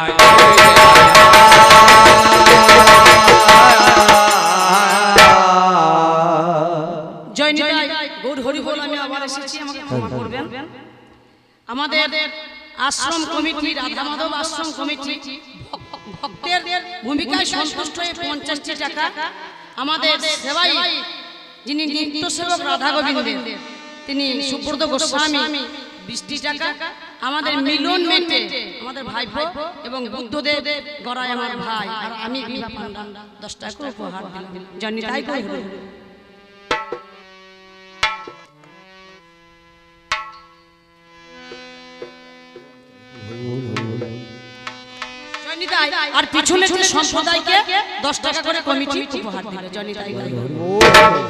জয় নিতাই গৌর হরি বল। আমি আবার এসেছি, আমাকে ক্ষমা করবেন। আমাদের আশ্রম কমিটি, রাধা মাধব আশ্রম কমিটি ভক্তের ভূমিকায় সন্তুষ্ট হয়ে 50টি টাকা, আমাদের সেবাই যিনি নিত্য সেবক রাধা গোবিন্দের তিনি সুব্রত গোস্বামী 20টি টাকা, আমাদের মিলন মেটে আমাদের ভাইপো এবং বুদ্ধদেব গড়ায় আমার ভাই, আর আমি বিভা পান্ডা 10 টাকা উপহার দিলাম। জয় নিতাই গৌর হরি। আর পিছনে যে সম্প্রদায়কে 10 টাকা করে কমিটি উপহার দিল। জয় নিতাই গৌর হরি।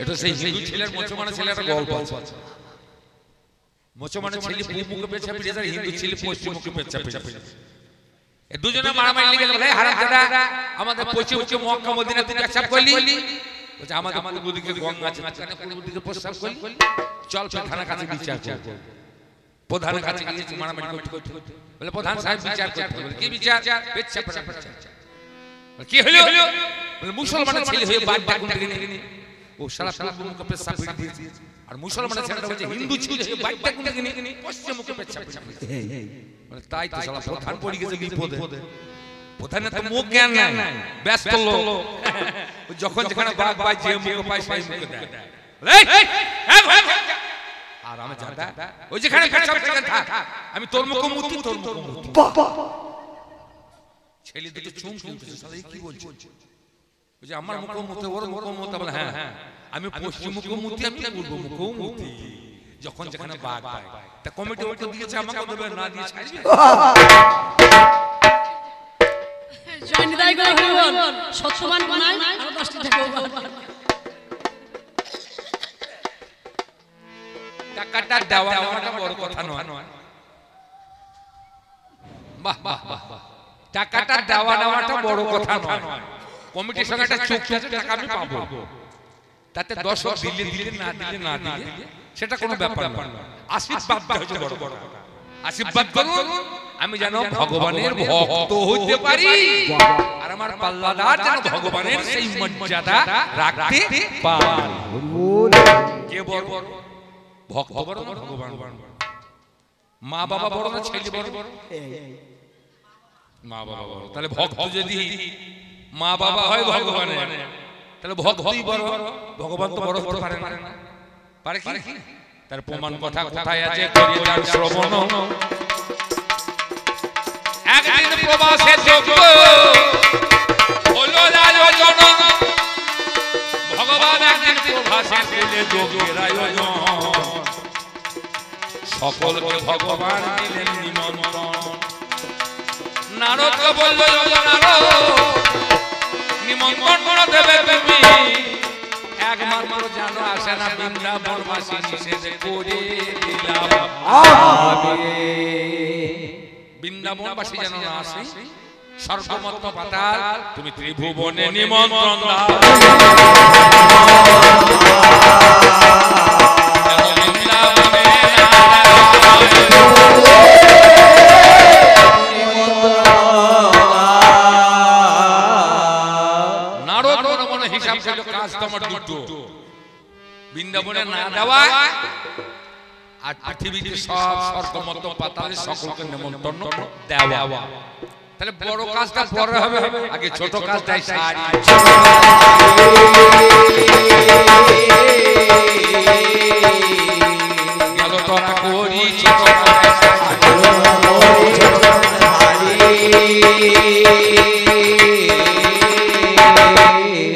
এটা সেই হিন্দু ছেলের মুসলমান ছেলের একটা গল্প আছে। মুসলমানের ছেলে পূর্ব মুখে পেছাপ পেছাপ, হিন্দু ছেলে পশ্চিম মুখে পেছাপ পেছাপ। এই দুজনে মারামারি লেগে গেল। ভাই হারামজাদা, আমাদের পশ্চিম মুখে মক্কা মদিনা তুই পেছাপ করলি, বলছে আমাদের পূর্ব দিকে গঙ্গা আছে, মাঝখানে পূর্ব দিকে পেছাপ করলি, চল প্রধানের কাছে বিচার করব। প্রধানের কাছে গিয়ে মারামারি করতে করতে বলে প্রধান সাহেব বিচার করতে। বলে কি বিচার? পেছাপ পেছাপ। কি হলো? বলে মুসলমানের ছেলে হয়ে বাদ বাদ কোন দিকে নিয়ে ও সারা পূর্ব মুখে পেছাপ দিয়েছে, আর মুসলমানের ছেলেটা বলছে হিন্দু ছেলে হয়ে বাদ বাদ কোন দিকে নিয়ে পশ্চিম মুখে পেছাপ দিয়েছে। মানে তাই তো শালা প্রধান পড়ে গেছে বিপদে। প্রধানের তো মুখ জ্ঞান নাই, ব্যস্ত লোক। যখন যেখানে বাঘ পায় যে মুখে পায় সেই মুখে দেয়। আর আমি জানতা ওই যেখানে পেছাপ সেখানে থাক, আমি তোর মুখে মুতি, তোর মুখে মুতি। ছেলে দুটো চুমকি উঠেছে, শালা কি বলছে? বলছে আমার মুখে মুতে, ওর মুখে মুতে। বলে হ্যাঁ হ্যাঁ, আমি পশ্চিম মুখে মুতি, আমি পূর্ব মুখেও মুতি। যখন যেখানে বাঘ পায় তা কমিটি ওকে দিয়েছে, আমাকে দেবে না দিয়ে ছাড়বে। জয় নিতাই গৌর হরি বল। সত্যবান বানাই আর 10টি টাকা উপহার। টাকাটা দেওয়া নেওয়াটা বড় কথা নয়। বাহ বাহ বাহ, টাকাটা দেওয়া নেওয়াটা বড় কথা নয়। কমিটির সঙ্গে একটা চুক্তি আছে, টাকা আমি পাবো, তাতে 10 দিলে দিলে না দিলে না দিলে সেটা কোনো ব্যাপার নয়। আশীর্বাদ হচ্ছে বড় বড়। আশীর্বাদ করুন আমি যেন ভগবানের ভক্ত হইতে পারি, আর আমার পাল্লাদার যেন ভগবানের সেই মর্যাদা রাখতে পারে। কে বড়? ভক্ত বড় না ভগবান বড়? মা বাবা বড় না ছেলে বড়? মা বাবা বড়। তাহলে ভক্ত যদি মা বাবা হয় ভগবানের, তাহলে ভক্তই বড়। ভগবান তো বড় হতে পারে না, পারে কি? তার প্রমাণ কথা কোথায় আছে? করিয়ে যান শ্রবণ। একদিন প্রবাসে যোগ্য হলো আয়োজন, ভগবান একদিন প্রবাসে পেলে যোগের আয়োজন। সকলকে ভগবান দিলেন নিমন্ত্রণ। নারদকে বলল নারদ নিমন্ত্রণ দেবে তুমি, একমাত্র জানো আসে না বৃন্দাবনবাসী নিষেধ করে দিলাম। বৃন্দাবনবাসী যেন না আসে, স্বর্গমত্ত পাতাল তুমি ত্রিভুবনে নিমন্ত্রণ দাও। নারদ মনে মনে হিসাব করলো কাজ তোমার দুটো, বৃন্দাবনে না দেওয়া আর পৃথিবীতে সব স্বর্গমত্ত পাতালে সকলকে নিমন্ত্রণ দেওয়া। তাহলে বড় কাজটা পরে হবে, আগে ছোট কাজটাই সারি। গেল তোরা করি ছোট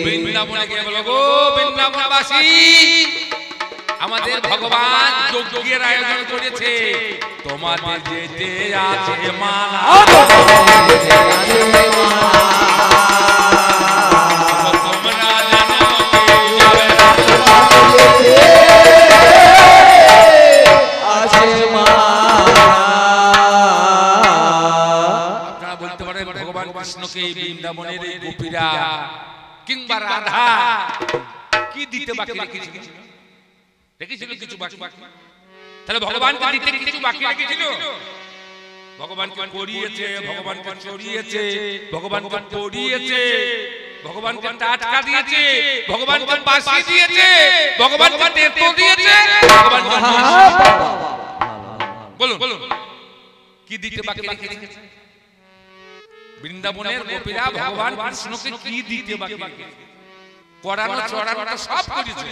বৃন্দাবনে গিয়ে বলো, গো বৃন্দাবনবাসী, আমাদের ভগবান যজ্ঞের আয়োজন করেছে, তোমাদের যেতে আছে মানা। তোমরা জানো আপনারা বলতে পারেন ভগবান কৃষ্ণকে এই বৃন্দাবনের এই গোপীরা কিংবা রাধা কি দিতে বাকি রেখেছিল? রেখেছিল কিছু বাকি? তাহলে ভগবানকে দিতে কিছু বাকি রেখেছিল? ভগবানকে করিয়েছে, ভগবানকে চড়িয়েছে, ভগবানকে পড়িয়েছে, ভগবানকে টাটকা দিয়েছে, ভগবানকে বাসি দিয়েছে, ভগবানকে তেতো দিয়েছে, ভগবানকে বলুন কি দিতে বাকি রেখেছে? বৃন্দাবনের গোপীরা ভগবান কৃষ্ণকে কি দিতে বাকি রেখেছে? করানো চড়ানো সব করেছে,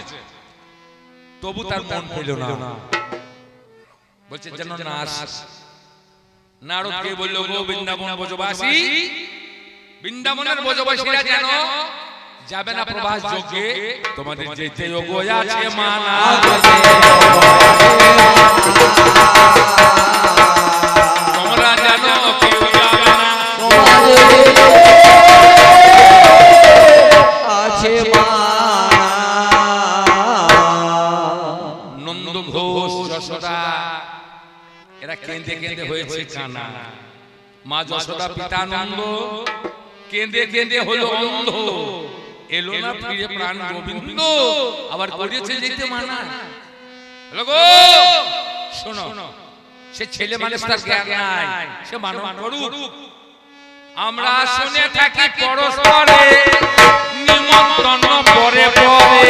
তবু তার মন পেল না। বলছে যেন নাশ। নারদকে বলল, গো বৃন্দাবন ব্রজবাসী, বৃন্দাবনের ব্রজবাসীরা যেন যাবে না প্রভাস যজ্ঞে, তোমাদের যেতে যোগ্য আছে মানা। তোমরা জানো কেউ যাবে না আছে মানা। নন্দ ঘোষ যশোদা এরা কেঁদে কেঁদে হয়েছে কানা। মা যশোদা পিতা নন্দ কেঁদে কেঁদে হলো অন্ধ। এলো না ফিরে প্রাণ গোবিন্দ, আবার করেছে যেতে মানা। গো শোনো, সে ছেলে মানুষ, তার জ্ঞান নাই, সে মানব করুক। আমরা শুনে থাকি পরস্পরে নিমন্ত্রণ পরে পরে,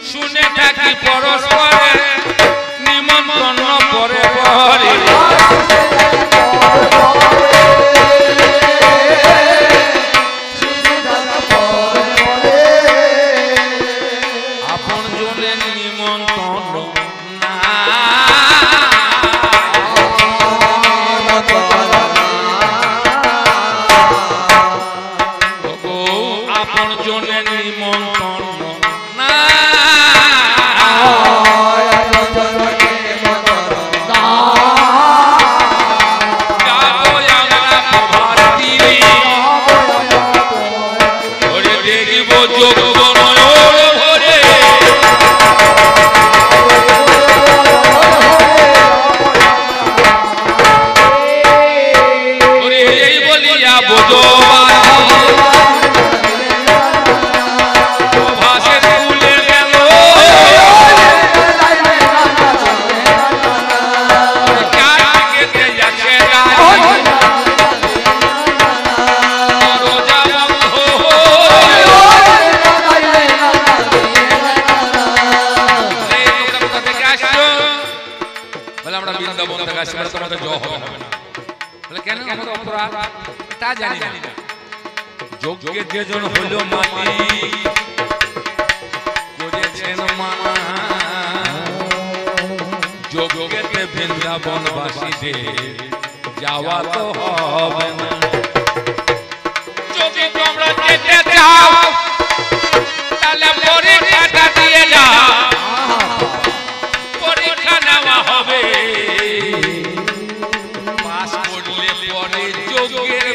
শুনে থাকি পরস্পরে নিমন্ত্রণ পরে পরে। আপন জনের নিমন্ত্রণ না, আপন জনের নিমন্ত্রণ না, যজ্ঞে যেজন হলো মাটি করেছেন মানা, যজ্ঞেতে বৃন্দাবনবাসীদের যাওয়া তো হবে না। যদি তোমরা যেতে চাও তাহলে পরীক্ষাটা দিয়ে যাও, পরীক্ষা নেওয়া হবে, পাস করলে পরে যজ্ঞের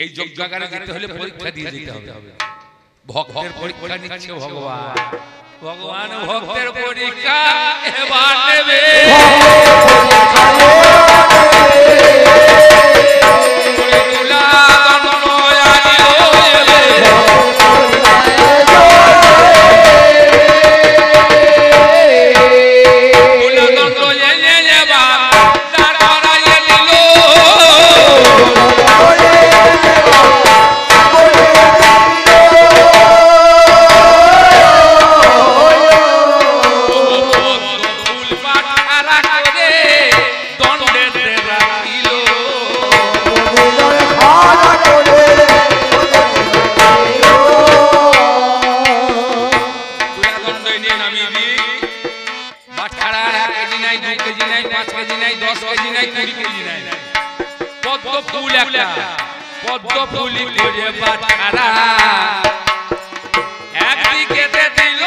এই যজ্ঞাগারে যেতে হলে পরীক্ষা দিয়ে যেতে হবে। ভক্তের পরীক্ষা নিচ্ছে ভগবান, ভগবান ভক্তের পরীক্ষা এবার নেবে। একটা পদ্ম ফুলি করে বাছারা একদিকে দিল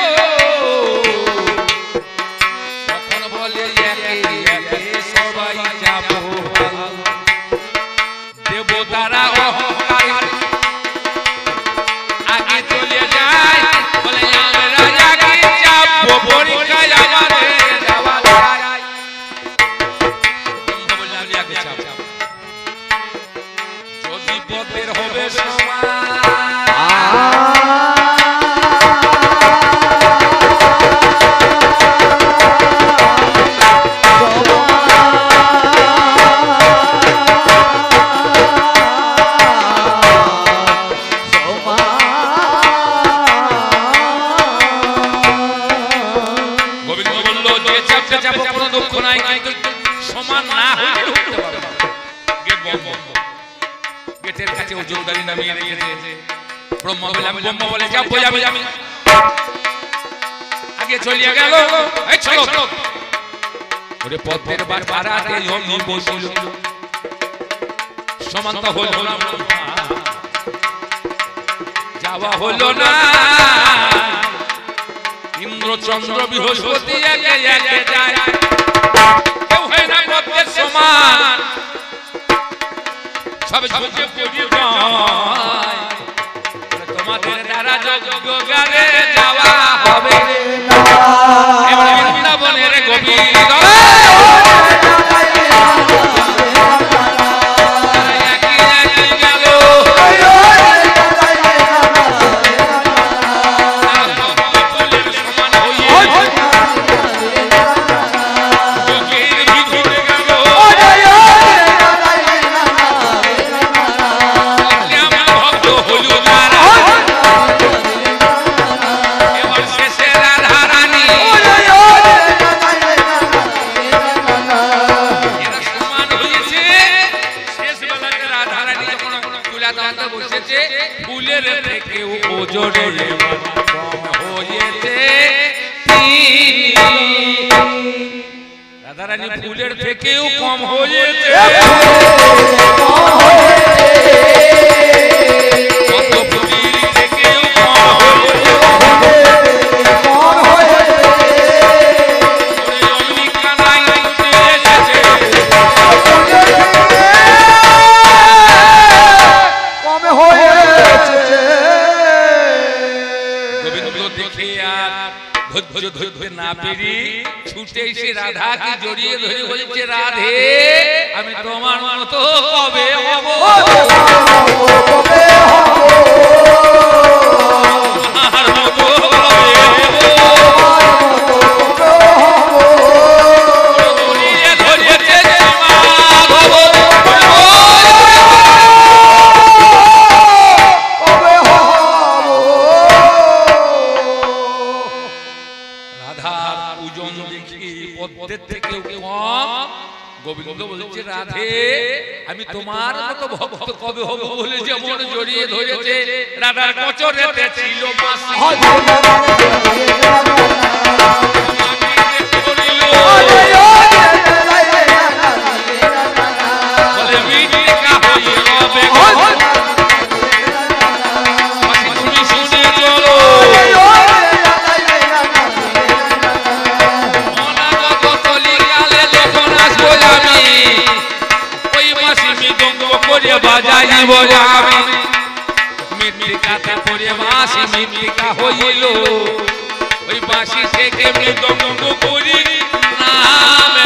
তখন বলে একে একে সবাই যাব দেবতারা অহংকার আগে চলে যায় বলে আমরা আগে যাব পরীক্ষায় আমাদের যাওয়া যায় বলে আমি আগে যাব যদি পথের হবে সমান সমান না হলে উঠতে পারবে না গেট বন্ধ গেটের কাছে ওজনদারি নামিয়ে রেখেছে ব্রহ্মা বলে আমি ব্রহ্মা বলে যাব আমি আগে চলিয়ে গেল এই চলো ওরে পথের বাড়াতে অমনি বসিল সমান তো হলো না যাওয়া হলো না ইন্দ্র চন্দ্র বৃহস্পতি একে একে যায় সমান সব ঝুঁকে পড়ে যায় তোমাদের দ্বারা যোগারে যাওয়া হবে এবার বৃন্দাবনের গভীর ফুলের থেকেও ওজনে কম হয়েছে রাধারানী ফুলের থেকেও কম হয়েছে ফুলের থেকেও কম ধরতে না পেরি ছুটে এসে রাধাকে জড়িয়ে ধরে বলছে রাধে আমি তোমার মতো কবে হব আর মতো গোবিন্দ বলছে রাধে আমি তোমার মতো ভক্ত কবে হবে বলে যেমন জড়িয়ে ধরেছে রাধার কচরেতে ছিল বাঁশি বলে মিটিকা হয়ে হবে তুমি শুনে চলো বাজাইব আমি মৃত্তিকাতে পড়ে বাঁশি মৃত্তিকা হইল ওই বাঁশি থেকে মৃদঙ্গ করি নামে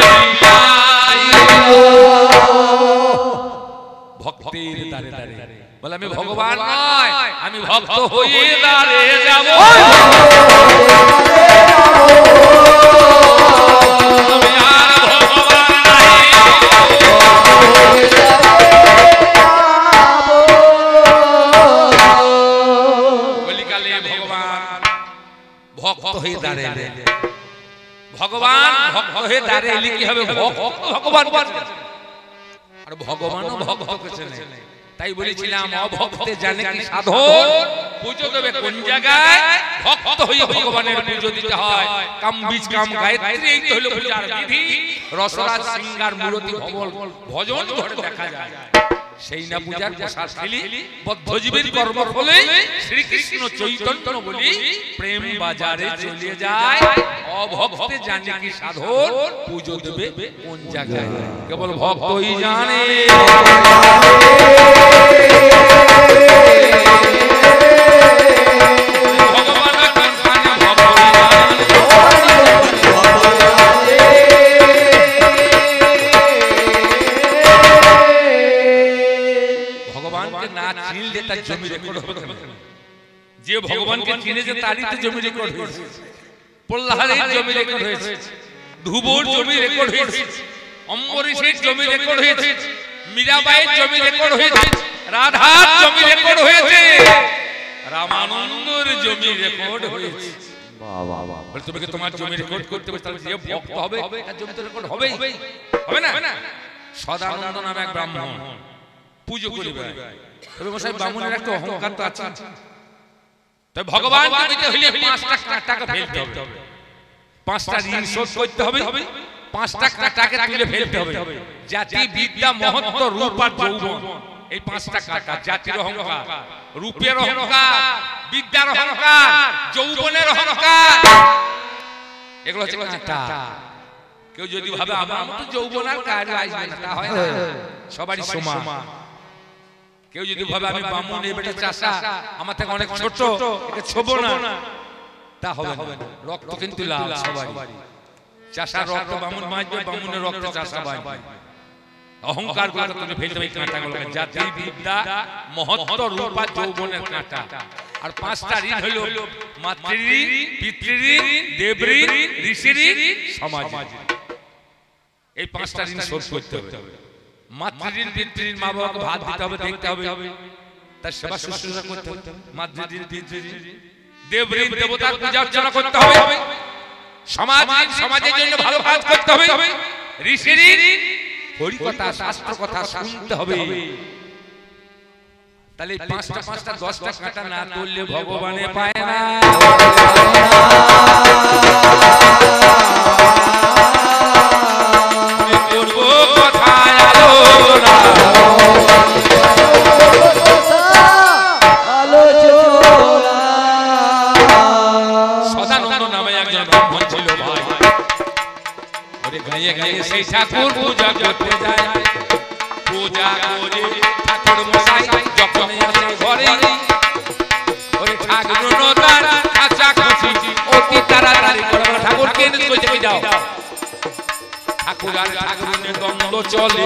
ভক্তির দ্বারে দ্বারে বলে আমি ভগবান নয় আমি ভক্ত হয়ে দ্বারে যাব আমি আর ভগবান নাই ভক্ত হয়ে দাঁড়ালে ভগবান ভক্ত হয়ে দাঁড়ালে কি হবে ভগবান আর ভগবানও ভক্তকে চেনে তাই বলেছিলাম অভক্তে জানে কি সাধন পুজো দেবে কোন জায়গায় ভক্ত হয়ে ভগবানের পুজো দিতে হয় কাম বীজ কাম গায়ত্রী এই তো হলো পূজার বিধি রসরাজ সিঙ্গার মূরতি ভজন ঘরে দেখা যায় সেই না পূজার প্রসাদ খেলি বদ্ধজীবীর কর্ম ফলে শ্রীকৃষ্ণ চৈতন্য বলি প্রেম বাজারে চলে যায় অভক্তে জানে কি সাধন পুজো দেবে কোন জায়গায় কেবল ভক্তই জানে জমি রেকর্ড হবে যে ভগবানকে চিনেছে তারই তো জমি রেকর্ড হয়েছে প্রহ্লাদের জমি রেকর্ড হয়েছে ধ্রুবর জমি রেকর্ড হয়েছে অম্বরীশের জমি রেকর্ড হয়েছে মীরাবাইয়ের জমি রেকর্ড হয়েছে রাধার জমি রেকর্ড হয়েছে রামানন্দর জমি রেকর্ড হয়েছে বলে তুমি কি তোমার জমি রেকর্ড করতে পারবে তাহলে যে ভক্ত হবে তার জমি তো রেকর্ড হবেই হবে না সদানন্দ নামে এক ব্রাহ্মণ পুজো করিবে তবে মশাই ব্রাহ্মণের একটা অহংকার তো আছে তবে ভগবানকে দিতে হইলে 5 টাকা ফেলতে হবে 5টা ঋণ শোধ করতে হবে 5 টাকা তুলে ফেলতে হবে জাতি বিদ্যা মহত্ব রূপ আর যৌবন এই 5টা কাটা জাতির অহংকার রূপের অহংকার বিদ্যার অহংকার যৌবনের অহংকার এগুলো হচ্ছে কাটা কেউ যদি ভাবে আমার তো যৌবন আর কাজ আসবে না তা হয় না সবারই সমান কেউ যদি ভাবে আমি ব্রাহ্মণ এই বেটা চাষা আমার থেকে অনেক ছোট একে ছোবো না তা হবে না রক্ত কিন্তু লাল সবারই চাষার রক্ত ব্রাহ্মণ বাঁচবে ব্রাহ্মণের রক্ত চাষা বাঁচবে অহংকার গুলো তুমি ফেলতে হবে কাঁটাগুলোকে জাতি বিদ্যা মহত্ব রূপ আর যৌবনের কাঁটা আর 5টা ঋণ হলো মাতৃঋণ পিতৃঋণ দেবঋণ ঋষিঋণ সমাজ এই 5টা ঋণ শোধ করতে হবে মাতৃঋণ পিতৃঋণ মা বাবাকে ভাত দিতে হবে দেখতে হবে তার সেবা শুশ্রূষা করতে হবে মাতৃঋণ পিতৃঋণ দেবঋণ দেবতার পূজা অর্চনা করতে হবে সমাজের জন্য ভালো কাজ করতে হবে ঋষিঋণ হরি কথা শাস্ত্র কথা শুনতে হবে তাহলে 5টা 10টা কাটা না তুললে ভগবানে পায় না সেই ঠাকুর পূজা করতে যায় পূজা করে ঠাকুর মশাই যখন আসে ঘরে ওরে ঠাকুর তার কাঁচা খুশি অতি তাড়াতাড়ি করে ঠাকুরকে কইতে যাও ঠাকুর আর ঠাকুরের দ্বন্দ্ব চলে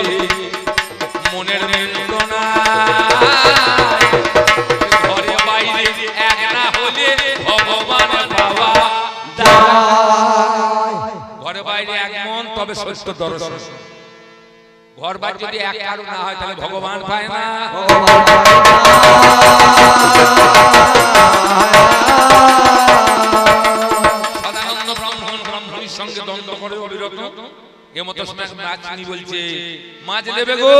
মনের মিলন না ঘরে বাইরে এক না হলে ভগবান পাওয়া ঘরে বাইরে এক মন তবে সত্য দর্শন ঘর বাড়ি যদি এক কারো না হয় তাহলে ভগবান পায় না সদানন্দ ব্রাহ্মণীর সঙ্গে দ্বন্দ্ব করে অবিরত এমত সময় নাচনি বলছে মাছ নেবে গো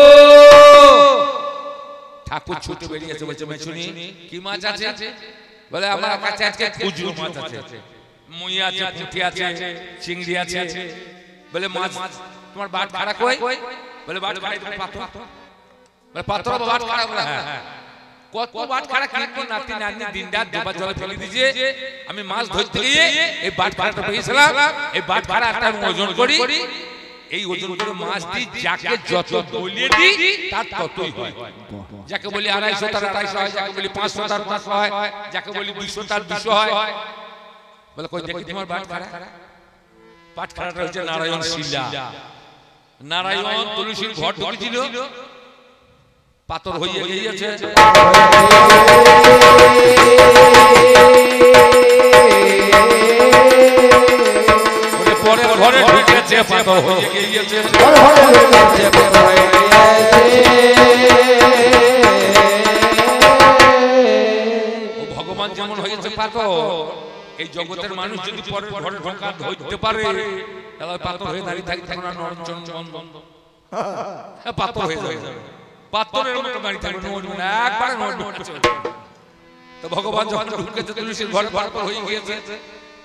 ঠাকুর ছুটে বেরিয়েছে বলছে মেছুনি কি মাছ আছে বলে আমার কাছে আজকে খুচরো মাছ আছে মুই আছে পুঁটি আছে চিংড়ি আছে বলে মাছ তোমার বাট খাড়া কই বলে বাট খাড়া তুমি পাথর বলে পাথর বাট খাড়া বলে হ্যাঁ কত বাট খাড়া কি নাতি নানি দিনরাত দুবার জলে ফেলে দিয়েছে আমি মাছ ধরতে গিয়ে এই বাট খাড়াটা পেয়েছিলাম এই বাট খাড়া একটা ওজন করি এই ওজন করে মাছ দিই যাকে যত বলিয়ে দিই তার ততই হয় যাকে বলি 250 তার 250 হয় যাকে বলি 500 তার 500 হয় যাকে বলি 200 তার 200 হয় বলে কই দেখি তোমার বাট খাড়া পাট খাড়াটা হচ্ছে নারায়ণ শিলা নারায়ণ তুলসীর ঘর ঢুকেছিল পাথর হয়ে গিয়েছে পরে ঘরে ঢুকেছে পাথর হয়ে গিয়েছে ভগবান যেমন হয়েছে পাথর এই জগতের মানুষ যদি পরের ঘরে ঢোকা ধরতে পারে তাহলে পাথর হয়ে দাঁড়িয়ে থাকবে না নরচন বন্ধ পাথর হয়ে যাবে পাথরের মতো দাঁড়িয়ে থাকবে না একবারে নড়বে তো ভগবান যখন ঢুকেছে তুলসীর ঘরে পাথর হয়ে গিয়েছে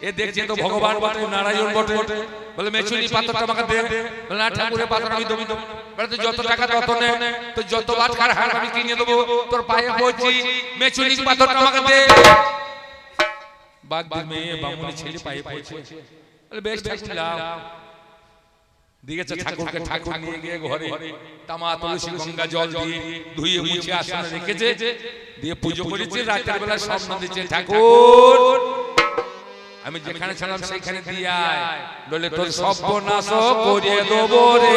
এ দেখছে তো ভগবান বটে নারায়ণ বটে বলে মেচুনি পাথরটা আমাকে দে। বলে না ঠাকুরের পাথর আমি দেবো। বলে তুই যত টাকা তত নে, তুই যত বাটখার হার আমি কিনে দেবো, তোর পায়ে পড়ছি, মেচুনি পাথরটা আমাকে দে। বাগদি মেয়ে বামুনি ছেলে পায়ে পড়ছে। বলে বেশ ঠাকুর লাও। দিয়েছে ঠাকুরকে, ঠাকুর নিয়ে গিয়ে ঘরে তামা তুলসী গঙ্গা জল দিয়ে ধুয়ে মুছে আসনে রেখেছে, দিয়ে পুজো করেছে। রাতের বেলা স্বপ্ন দিচ্ছে, ঠাকুর আমি যেখানে ছিলাম সেখানে দিয়ে আয়, নইলে তোর সর্বনাশ করে দেবো রে।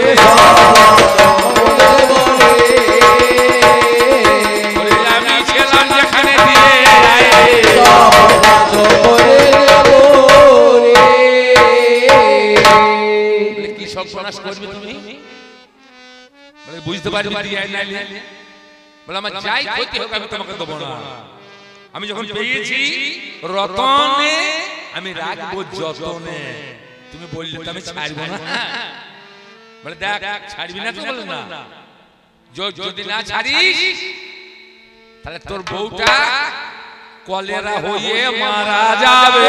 আমি ছিলাম যেখানে দিয়ে আয়, সর্বনাশ করে দেবো রে। কি সর্বনাশ করবে তুমি? বলে বুঝতে পারবি দিয়ে আয় না। বলে আমার যাই ক্ষতি হোক আমি তোমাকে দেবো না। আমি যখন পেয়েছি রতনে আমি রাখবো যতনে। তুমি বললে তো আমি ছাড়বো না। বলে দেখ ছাড়বি না তো? বলে না, যদি না ছাড়িস তাহলে তোর বউটা কলেরা হয়ে মারা যাবে।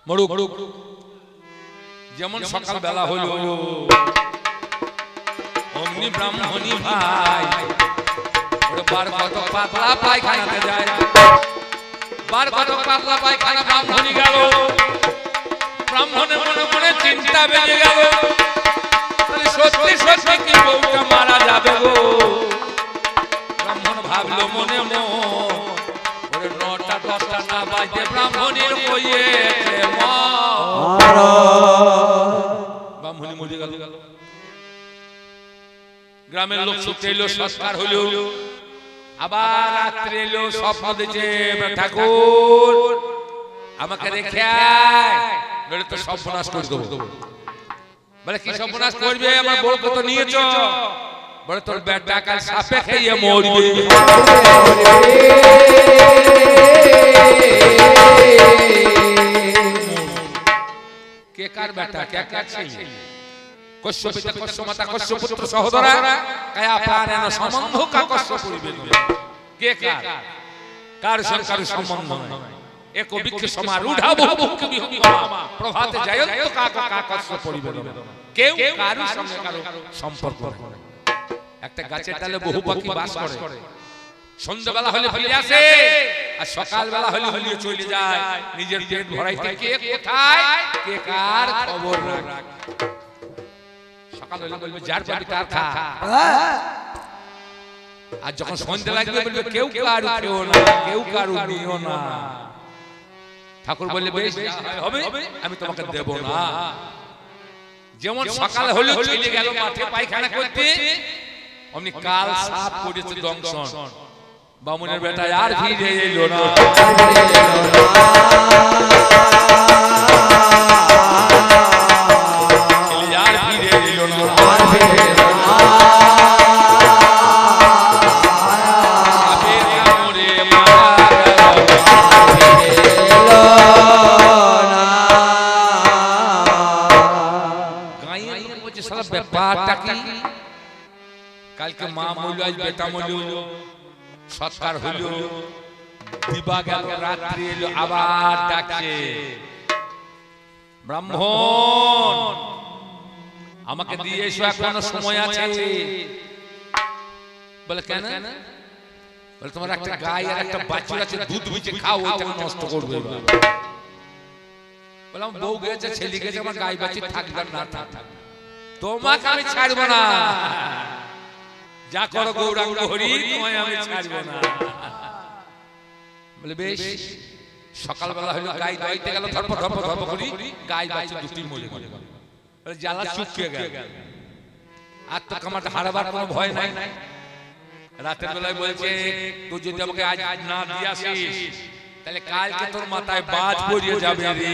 মরুক। যেমন সকাল বেলা হলো অগ্নি ব্রাহ্মণী ভাই বার কত পাতলা পায়খানাতে যায়, বার কত পাতলা পায়খানা ব্রাহ্মণী গেল। ব্রাহ্মণের মনে মনে চিন্তা বেড়ে গেল, সত্যি সত্যি কি বউটা মারা যাবে গো। ব্রাহ্মণ ভাবলো মনে মনে, 9টা 10টা না বাজে ব্রাহ্মণীর হয়েছে ব্রাহ্মণী মরে গেল। গ্রামের লোক ছুটে এলো, সংস্কার হলো। আবার রাত্রে এলো, স্বপ্ন দিচ্ছে, ঠাকুর আমাকে রেখে আয়, নইলে তো সর্বনাশ করে দেবো। বলে কি সর্বনাশ করবে? আমার বউকে তো নিয়েছ। বলে তোর বেটা কাল সাপে খেয়ে মরবে। কে কার বেটা, কে কার ছেলে? কশ্যপ পিতা কশ্যপ মাতা কশ্যপ পুত্র সহোদরা কায়া প্রাণেন সম্বন্ধ কা কশ্যপ পরিবে। কে কার? কার সরকার সম্বন্ধ নাই। এক বিক্ষে সমারূঢ়া বহু মুখ্য বিহঙ্গমা প্রভাতে জয়ন্ত কা কা কশ্যপ পরিবে। কেউ কারো সঙ্গে কারো সম্পর্ক নাই। একটা গাছের ডালে বহু পাখি বাস করে। সন্ধ্যাবেলা হলে ফিরে আসে, আর সকালবেলা হলে হলিয়ে চলে যায় নিজের পেট ভরাইতে। কে কোথায়, কে কার খবর রাখ। সকাল হলে বলবে যার পাবি তার খা, আর যখন সন্ধ্যা লাগবে বলবে কেউ কারু খেও না, কেউ কারু নিও না। ঠাকুর বললে বেশ হবে, আমি তোমাকে দেব না। যেমন সকাল হলে চলে গেল মাঠে পায়খানা করতে, অমনি কাল সাপ করেছে দংশন। বামুনের বেটা আর ফিরে এলো না। ব্যাপারটা কি? কালকে মা মূল্য, আজ বেটা মূল্য, সৎকার হলো, দিবা গেল, রাত্রি এলো, আবার ডাকছে ব্রাহ্মণ আমাকে দিয়ে এসো, এখনো সময় আছে। বলে কেন? বলে তোমার একটা গাই আর একটা বাছুর আছে, দুধ বিচে খাও, ওটা নষ্ট করবে। বললাম বউ গেছে, ছেলে গেছে, আমার গাই বাছুর থাকবে না থাক, তোমাকে আমি ছাড়বো না। যা করো গৌরাঙ্গ হরি, তোমায় আমি ছাড়বো না। বলে বেশ। সকালবেলা হলো, গাই দইতে গেল, ধর্ম ধর্ম ধর্ম করি, গাই বাছুর দুটি মরে গেল। জ্বালা শুকিয়ে গেল, আর তো আমার হারাবার কোনো ভয় নাই। রাতের বেলায় বলছে তুই যদি আমাকে আজ না দিয়ে আসিস তাহলে কালকে তোর মাথায় বাজ পড়িয়ে যাবে রে।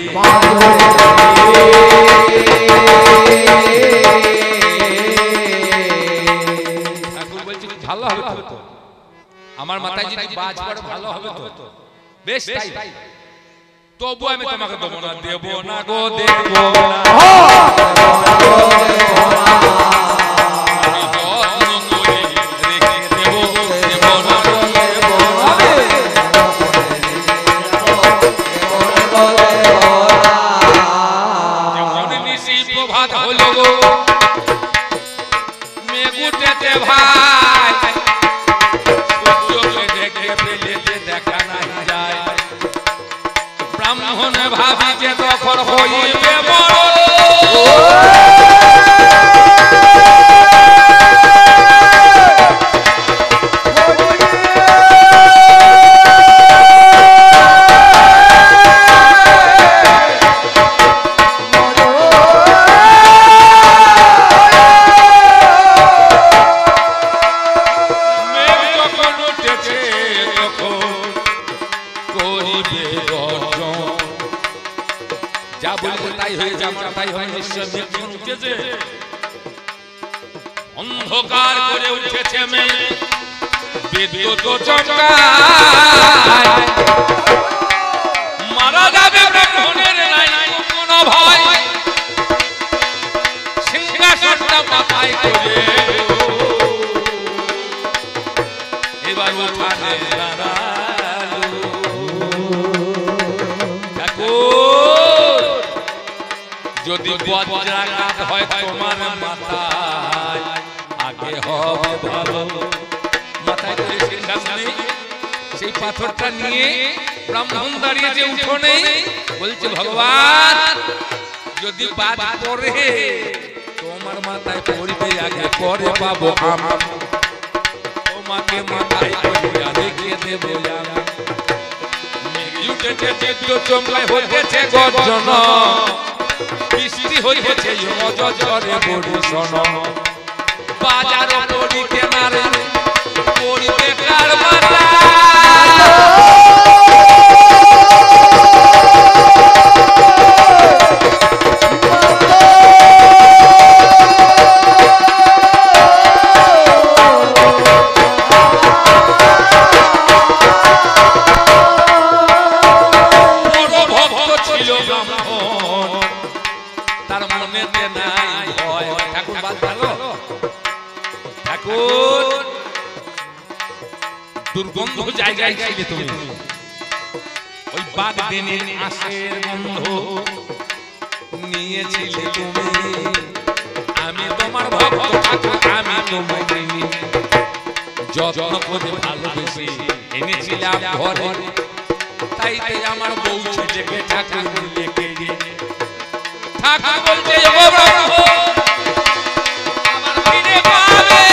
ঠাকুর বলছে ভালো হবে তো, আমার মাথায় যদি বাজ পড়ে ভালো হবে তো। বেশ তাই, তবু আমি তোমাকে দেবো না, দেবো না গো, দেবো না। নিশি প্রভাত হলো গো মেঘ উঠেছে ভাই সূর্যকে দেখে পেলেতে দেখা নাই যায় ব্রাহ্মণ ভাবি যে তখন হইবে বড় অন্ধকার করে উঠেছে মেঘ বিদ্যুৎ চমকায় মারা যাবে ব্রাহ্মণের নাই কোনো ভয় সিংহাসনটা মাথায় করে এবার উঠানে যদি বজ্রাঘাত হয় তোমার মাথায় আগে হবে ভালো মাথায় করে সিংহাসনে সেই পাথরটা নিয়ে ব্রাহ্মণ দাঁড়িয়েছে উঠোনে বলছে ভগবান যদি বাদ পড়ে তোমার মাথায় পড়বে আগে পরে পাবো আমি তোমাকে মাথায় করে রেখে দেবো আমি উঠেছে বিদ্যুৎ চমকায় হতেছে গর্জন বৃষ্টি হইতেছে অজরে বর্ষণ বাজার পড়ি কেনারে পড়িতে কার মাথা দুর্গন্ধ জায়গায় ছিলে তুমি ওই বাদ দিনে আশের গন্ধ নিয়েছিলে তুমি আমি তোমার ভক্ত আমি তোমায় চিনি যত্ন করে ভালোবেসে এনেছিলাম ঘরে তাই তাই আমার বউ ছেলেকে ঠাকুর লেগে ঠাকুর বলছে ও ব্রহ্ম আমার ফিরে পাবে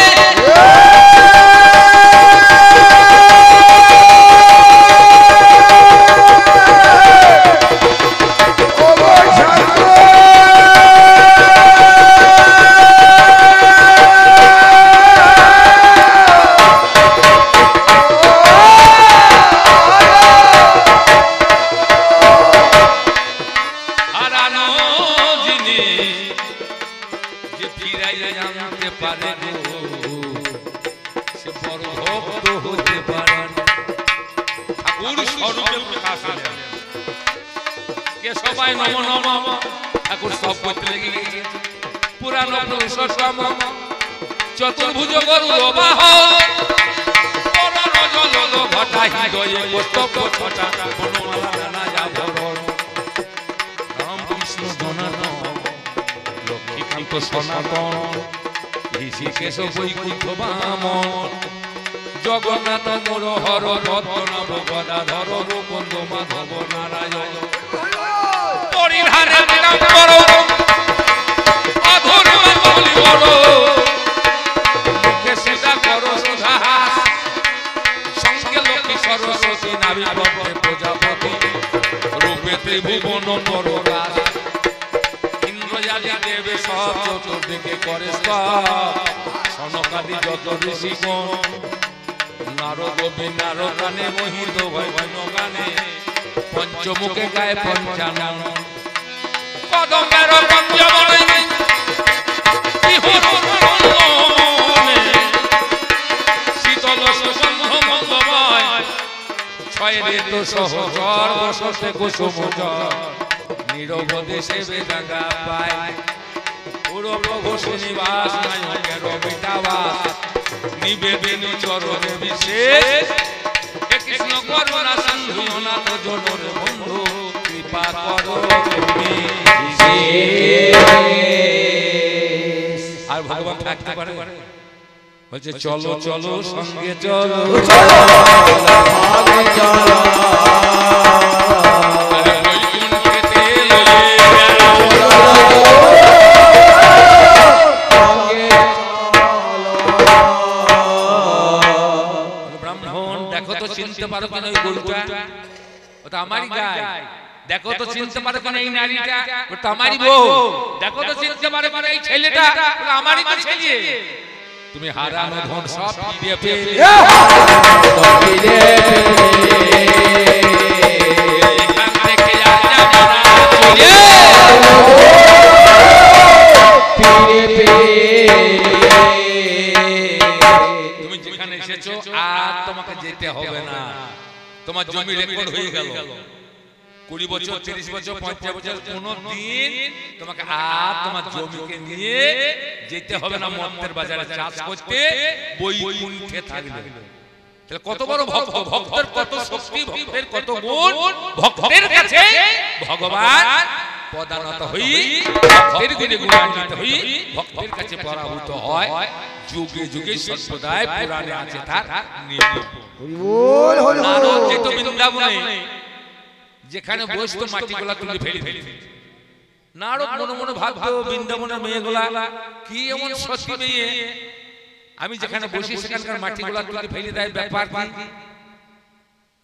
সবাই নম নম ঠাকুর সব করতে লেগে গেছে পুরানো পুরুষোত্তম চতুর্ভুজ গরুড় বাহন পরম জল ঘটা হৃদয়ে কর্তব্য ছটা বনমালা নানা যাবরণ রামকৃষ্ণ জনার্দন লক্ষ্মীকান্ত সনাতন ঋষিকেশ বৈকুণ্ঠ বামন জগন্নাথ মনোহর রত্ননাভ গদাধর মুকুন্দ মাধব নারায়ণ পরিধানে দিগম্বর অধর বলি বড় মুখে সেটা করো সুধাস সঙ্গে লক্ষ্মী সরস্বতী নাভি বর্ণে প্রজাপতি রূপে ত্রিভুবন পরগাস ইন্দ্রজালি দেবে সব চতুর্দিকে করে সনকাদি যত ঋষিগণ নারদ বিনারদ গানে মোহিত ভয় গানে পঞ্চমুখে গায়ে পঞ্চানন কদমের পঞ্চমনে শীতল সুগন্ধ মঙ্গময় ছয় ঋতু সহচর বসতে কুসুমচর নীরব দেশে বেদাঙ্গা পায় পুরো প্রভু শ্রীনিবাস নায়কের বিটাবাস নিবেদিন চরণে বিশেষ কৃষ্ণ করুণা সিন্ধু অনাথ জনর বন্ধু কৃপা করো তুমি ভগবান থাকতে পারে? বলছে চলো চলো সঙ্গে চলো, ব্রাহ্মণ দেখো তো চিনতে পারো কিনা ওই গরুটা, ওটা আমারই গায়ে। দেখো তো চিনতে পারো কিনা এই নারীটা, ওটা আমারই বউ। দেখো তো চিনতে পারো কিনা এই ছেলেটা, ওটা আমারই তো ছেলে। তুমি হারানো ধন সব ফিরিয়ে পেলে, এখান থেকে তুমি যেখানে এসেছো আর তোমাকে যেতে হবে না। তোমার জমি রেকর্ড হয়ে গেল। 20 বছর 30 বছর 50 বছর কোন দিন তোমাকে আর তোমার জমিকে নিয়ে যেতে হবে না মন্ত্রের বাজারে চাষ করতে, বৈকুণ্ঠে থাকবে। তাহলে কত বড় ভক্ত, ভক্তের কত শক্তি, ভক্তের কত গুণ। ভক্তের কাছে ভগবান পদানত হই, ভক্তের গুণে গুণান্বিত হই, ভক্তের কাছে পরাভূত হয়। যুগে যুগে সম্প্রদায় পুরাণে আছে তার নিয়ম। নারদ যেত বৃন্দাবনে, যেখানে বসতো মাটিগুলা তুলে ফেলে ফেলে। নারদ মনে মনে ভাবতো বৃন্দাবনের মেয়েগুলা কি এমন সতী মেয়ে, আমি যেখানে বসি সেখানকার মাটিগুলা তুলে ফেলে দেয়, ব্যাপার কি?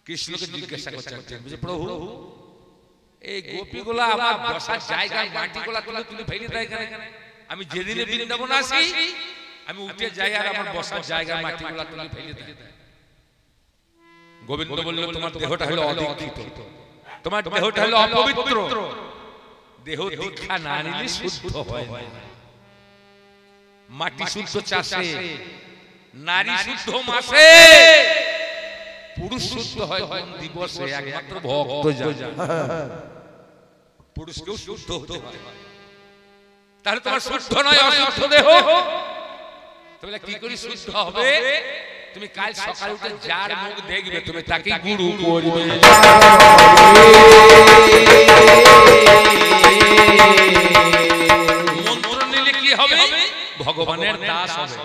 কৃষ্ণকে জিজ্ঞাসা করছেন, বুঝে প্রভু এই গোপীগুলা আমার বসার জায়গায় মাটিগুলা তুলে তুলে ফেলে দেয় কেন? আমি যেদিনে বৃন্দাবন আসি আমি উঠে যাই আর আমার বসার জায়গায় মাটিগুলা তুলে ফেলে দেয়। গোবিন্দ বলল তোমার দেহটা হলো অদীক্ষিত, তোমার দেহটা হলো অপবিত্র। দেহ দীক্ষা না নিলে শুদ্ধ হয় না। মাটি শুদ্ধ চাষে, নারী শুদ্ধ মাসে, পুরুষ শুদ্ধ হয় কোন দিবসে? একমাত্র ভক্ত জানে। পুরুষকেও শুদ্ধ হতে হয়। তাহলে তোমার শুদ্ধ নয়, অশুদ্ধ দেহ। তাহলে কি করে শুদ্ধ হবে? তুমি কাল সকালে উঠে যার মুখ দেখবে তুমি তাকে গুরু করবে। মন্ত্র নিলে কি হবে? ভগবানের দাস হবে।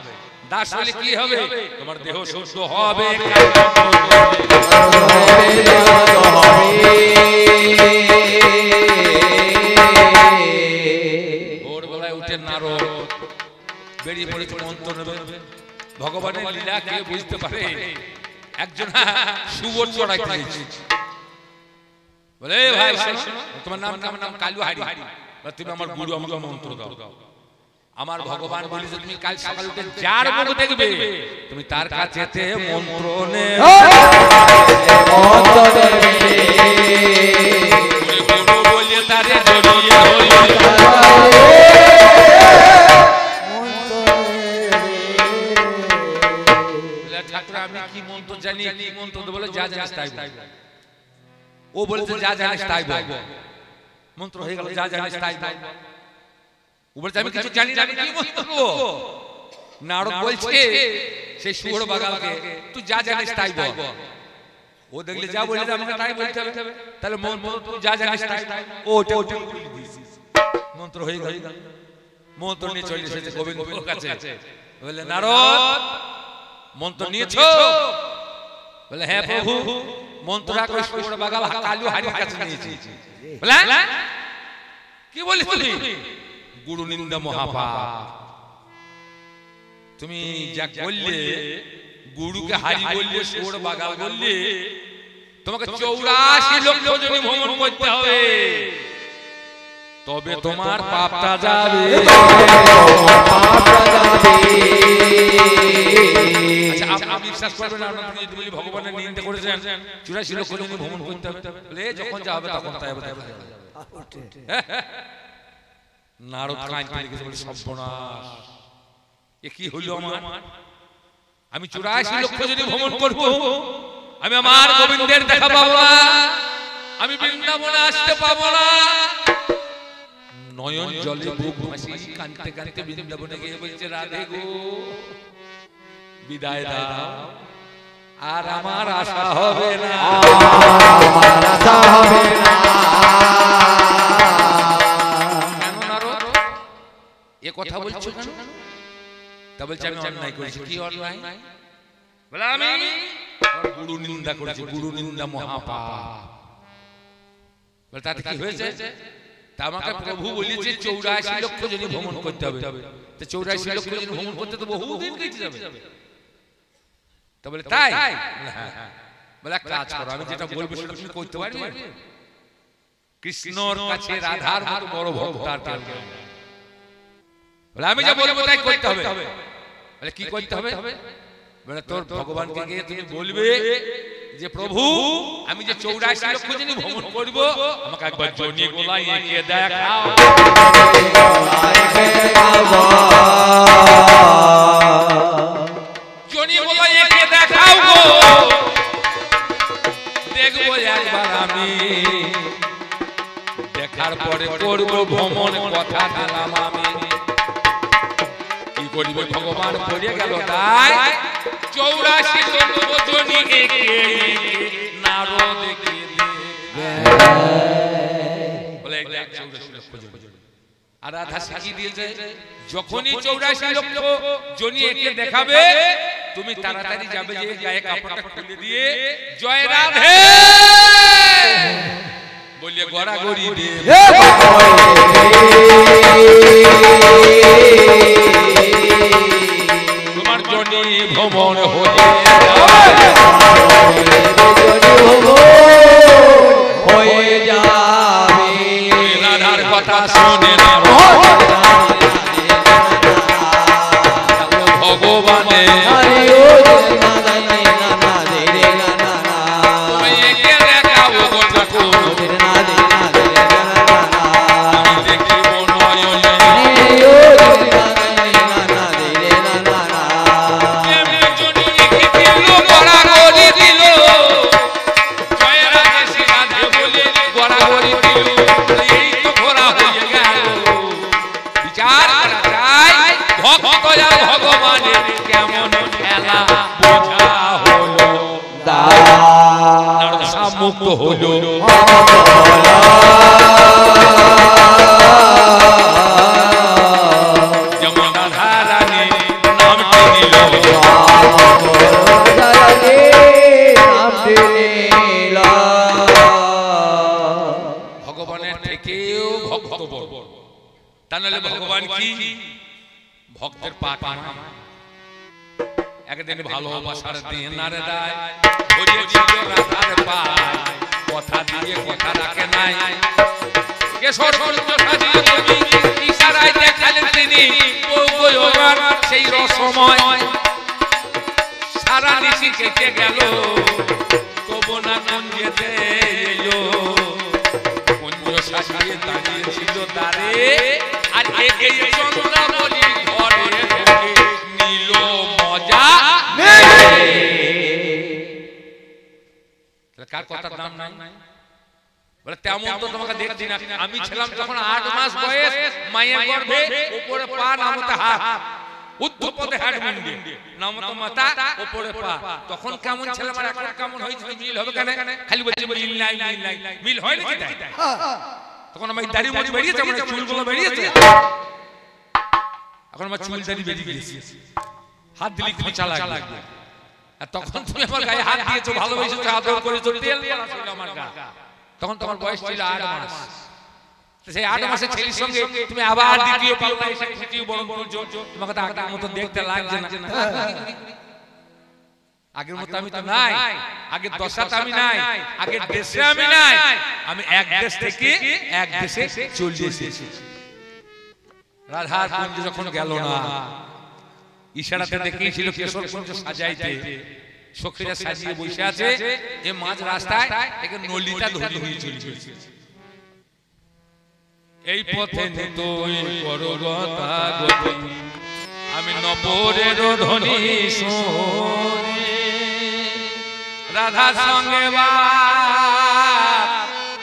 দাস হলে কি হবে? তোমার দেহ শুদ্ধ হবে। ভোরবেলায় উঠে নারদ বেরিয়ে পড়েছে মন্ত্র নেবে। ভগবানের লীলা কে বুঝতে পারে? একজন সুবর চড়াইতে গেছে, বলে ভাই শোনো, তোমার নাম? আমার নাম কালু হারি। তুমি আমার গুরু, আমাকে মন্ত্র দাও। আমার ভগবান বলেছে তুমি কাল সকালে উঠে যার মুখ দেখবে তুমি তার কাছেতে মন্ত্র নে। গুরু বলে তারে জড়িয়ে ঠাকুর আমি কি মন্ত্র জানি, কি মন্ত্র বলে যা জানিস তাই বল। ও বলেছে যা জানিস তাই বল। মন্ত্র হয়ে গেল যা জানিস তাই বল। ও বলছে আমি কিছু জানি না, আমি কি মন্ত্র বলবো? নারদ বলছে সেই শুয়োর বাগালকে তুই যা জানিস তাই বল। ও দেখলে যা বলে আমাকে তাই বলতে হবে। তাহলে মন্ত্র তুই যা জানিস তাই ওটা মন্ত্র হয়ে গেল। মন্ত্র নিয়ে চলে এসেছে গোবিন্দর কাছে। বলে নারদ মন্ত্র নিয়েছো? বলে হ্যাঁ প্রভু, মন্ত্র শুয়োর বাগাল কালু হারির কাছে নিয়েছি। বলে কি বলিস তুই? গুরু নিন্দা মহাপাপ। তুমি যা বললে, গুরুকে হারি বললে, শুয়োর বাগাল বললে, তোমাকে 84 লক্ষ জনি ভ্রমণ করতে হবে, তবে তোমার পাপটা যাবে। আচ্ছা আপনি বিশ্বাস করবেন না, আপনি যদি বলি ভগবানের নিন্দা করেছেন 84 লক্ষ জনি ভ্রমণ করতে হবে, বলে যখন যা হবে তখন তাই হবে। নারদ কাঁদতে লেগেছে, বলে সর্বনাশ, এ কি হইল আমার? আমি 84 লক্ষ জনি ভ্রমণ করব, আমি আমার গোবিন্দের দেখা পাবো না, আমি বৃন্দাবনে আসতে পাবো না। নয়ন জলে বুক ভাসি কাঁদতে কাঁদতে বৃন্দাবনে গিয়ে বলছে রাধে গো বিদায় দাও, আর আমার আশা হবে না, আমার আশা হবে না। কেন নারদ এ কথা বলছো কেন? তা বলছে আমি অন্যায় করেছি। কি অন্যায়? বলে আমি গুরু নিন্দা করেছি, গুরু নিন্দা মহাপাপ। বলে তাতে কি হয়েছে? তা আমাকে প্রভু বলেছে 84 লক্ষ জনি ভ্রমণ করতে হবে। তো 84 লক্ষ জনি ভ্রমণ করতে তো বহুদিন কেটে যাবে। তা বলে তাই? হ্যাঁ। বলে এক কাজ করো, আমি যেটা বলবো সেটা তুমি করতে পারবে? কৃষ্ণর কাছে রাধার মতো বড় ভক্ত আর কেউ নেই। বলে আমি যা বলবো তাই করতে হবে। বলে কি করতে হবে? বলে তোর ভগবানকে গিয়ে তুমি বলবে যে প্রভু আমি যে 84 লক্ষ জনি ভ্রমণ করব, আমাকে একবার জনি গোলাই এঁকে দেখাও। জনি গোলাই এঁকে দেখাও গো, দেখবো একবার আমি। দেখার পরে করব ভ্রমণ, কথা দিলাম আমি। কি করবে ভগবান পড়ে গেল। তাই 84 লক্ষ জনি এঁকে নারদ এঁকে বলে 84 লক্ষ জনি। আর রাধা শিখিয়ে দিয়েছে যখনই 84 লক্ষ জনি এঁকে দেখাবে তুমি তাড়াতাড়ি যাবে, যে গায়ে কাপড়টা খুলে দিয়ে জয় রাধে বলিয়ে গড়াগড়ি দিয়ে তোমার জনি ভ্রমণ হয়ে যাবে। রাধার কথা শুনে না ভগবানে ভগবানের কেমন খেলা বোঝা হলো, মুক্ত হলো। যেমন রাধারানী নামটি নিল, ভগবানের থেকেও ভক্ত বড়। তা নাহলে ভগবান কি ভক্তের পা কানা? একদিন ভালোবাসার দিন নারে দেয় ধরিয়েছিল রাধার পায়, কথা দিয়ে কথা রাখে নাই। কেশর সূর্য সাজিয়ে তুমি ইশারায় দেখালেন তিনি ওগোয়গার সেই রসময়। সারা নিশি কেটে গেল তবু না কুঞ্জেতে এলো, কুঞ্জ সাজিয়ে দাঁড়িয়েছিল তারে। আর এই চন্দ্রাবলী ঘরে ঢুকে নিল মজা। কার কথার নাম নাই? বলে তেমন তো তোমাকে দেখছি না। আমি ছিলাম তখন 8 মাস বয়স, মায়ের গর্ভে, উপরে পা নামতে হাত, উদ্ধপদে হাত মুন্ডি, নামতে মাথা উপরে পা। তখন কেমন ছিলাম আর এখন কেমন হয়েছে মিল হবে কেন? খালি বলছি মিল নাই, মিল নাই, মিল হয় নাকি? তাই তখন আমার দাড়ি মুড়ি বেরিয়েছে, আমার চুলগুলো বেরিয়েছে। এখন আমার চুল দাড়ি বেরিয়ে গেছে, হাত দিলে খোঁচা লাগবে। আর তখন তুমি আমার গায়ে হাত দিয়েছো, ভালোবেসেছো, আদর করেছো, তেল মালা ছিল আমার গা। তখন তোমার বয়স ছিল 8 মাস। সেই 8 মাসের ছেলের সঙ্গে তুমি আবার দ্বিতীয় পাল্লা এসে তৃতীয় বরণ করছো। তোমাকে তো আগের মতো দেখতে লাগছে না। আগের মতো আমি তো নাই, আগের দশাতে আমি নাই, আগের দেশে আমি নাই। আমি এক দেশ থেকে এক দেশে চলে এসেছি। রাধার কুঞ্জ যখন গেল না, ইশারাতে দেখিয়েছিল কেশর কুঞ্জ সাজাইতে। সখীরা সাজিয়ে বসে আছে, এ মাঝ রাস্তায় একে নলিতা ধরে নিয়ে চলে গেছে। এই পথে তুই করগতা গতি, আমি নবরের ধ্বনি শুনে। রাধার সঙ্গে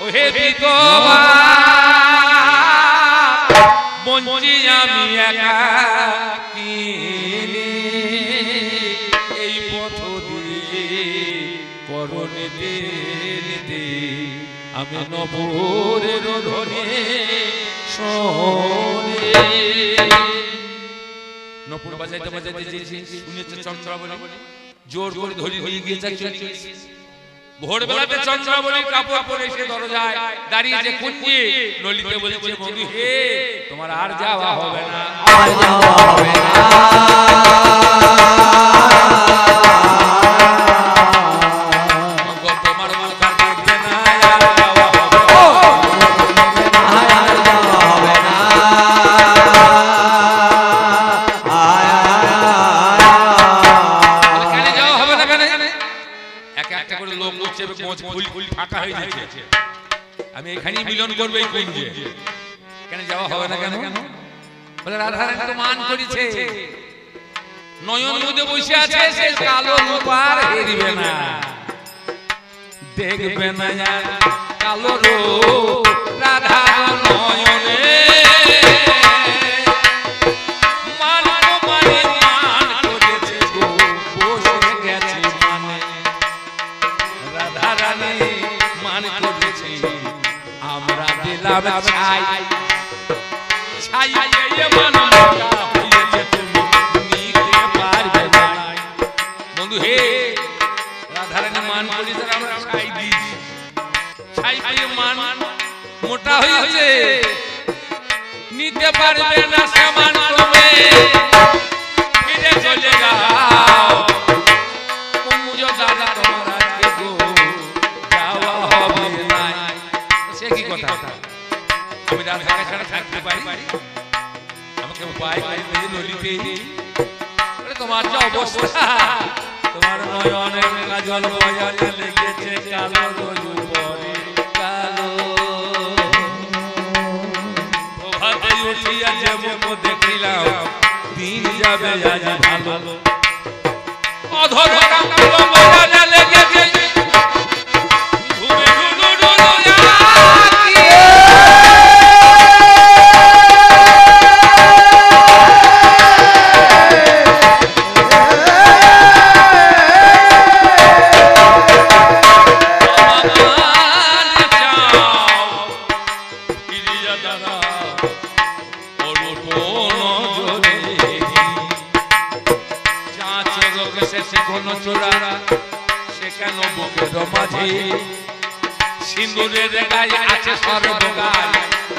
ওহে বিধবা বঞ্চি আমি একাকিনী। এই পথ দিয়ে করণীতে আমি নবরের ধ্বনি শুনে। নপুর বাজাইতে বাজাইতে যেছি শুনেছে চন্দ্রাবলী জোর করে ধরে নিয়ে গিয়ে চলে গেছে ভোরবেলাতে চন্দ্রাবলী কাপড় পরে এসে দরজায় দাঁড়িয়েছে কুঞ্জে ললিতে বলেছে বন্ধু হে তোমার আর যাওয়া হবে না আর যাওয়া হবে না তোমার মুখ আর দেখবে না আর যাওয়া হবে আর যাওয়া হবে না কেন যাওয়া হবে না কেন একা একটা করে লোক উঠছে ফুল ফুল ফাঁকা হয়ে যাচ্ছে আমি এখানেই মিলন করবো এই কুঞ্জে কেন যাওয়া হবে না কেন বলে রাধারানী তো মান করেছে নয়ন মুদে বসে আছে সে কালো রূপার হেরিবে না দেখবে না আর কালো রূপ রাধা নয়নে মান মানে মান করেছে গো বসে গেছে মানে রাধারানী মান করেছে আমরা দিলাম ছাই ছাই এই মান হয়েছে তুমি নিতে পারবে না বন্ধু হে রাধারানী মান করেছে আমরা ছাই দিয়েছি ছাই পেয়ে মান মোটা হয়েছে নিতে পারবে না সমান তুমি ফিরে চলে যাও কুঞ্জ দাদা তোমার আজকে গো যাওয়া হবে না সে কি কথা আমি রাধাকে ছাড়া থাকতে পারি আমাকে উপায় করে দিয়ে নদীতে তোমার যে অবস্থা তোমার নয়নের কাজল বাজারে লেগেছে কালো রোজ পরে কালো প্রভাতে উঠিয়া যে মুখ দেখিলাম দিন যাবে আজ ভালো অধর কালো বাজারে লেগেছে ঘুরে সিন্দুরের গায়ে আছে সর্বগায়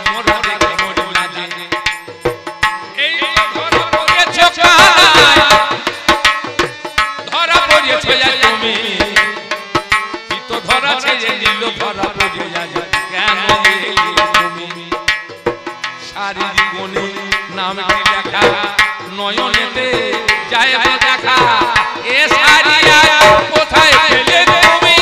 মোরা দেখে মরি লাগে এই ধরা পড়েছো কায় ধরা পড়েছো তুমি কি তো ধরা ছেড়ে দিল ধরা পড়ে যায় কেন তুমি শারীরিক গুণে নামটি লেখা নয়নেতে যায় দেখা এ সারিয়া কোথায় গেলে তুমি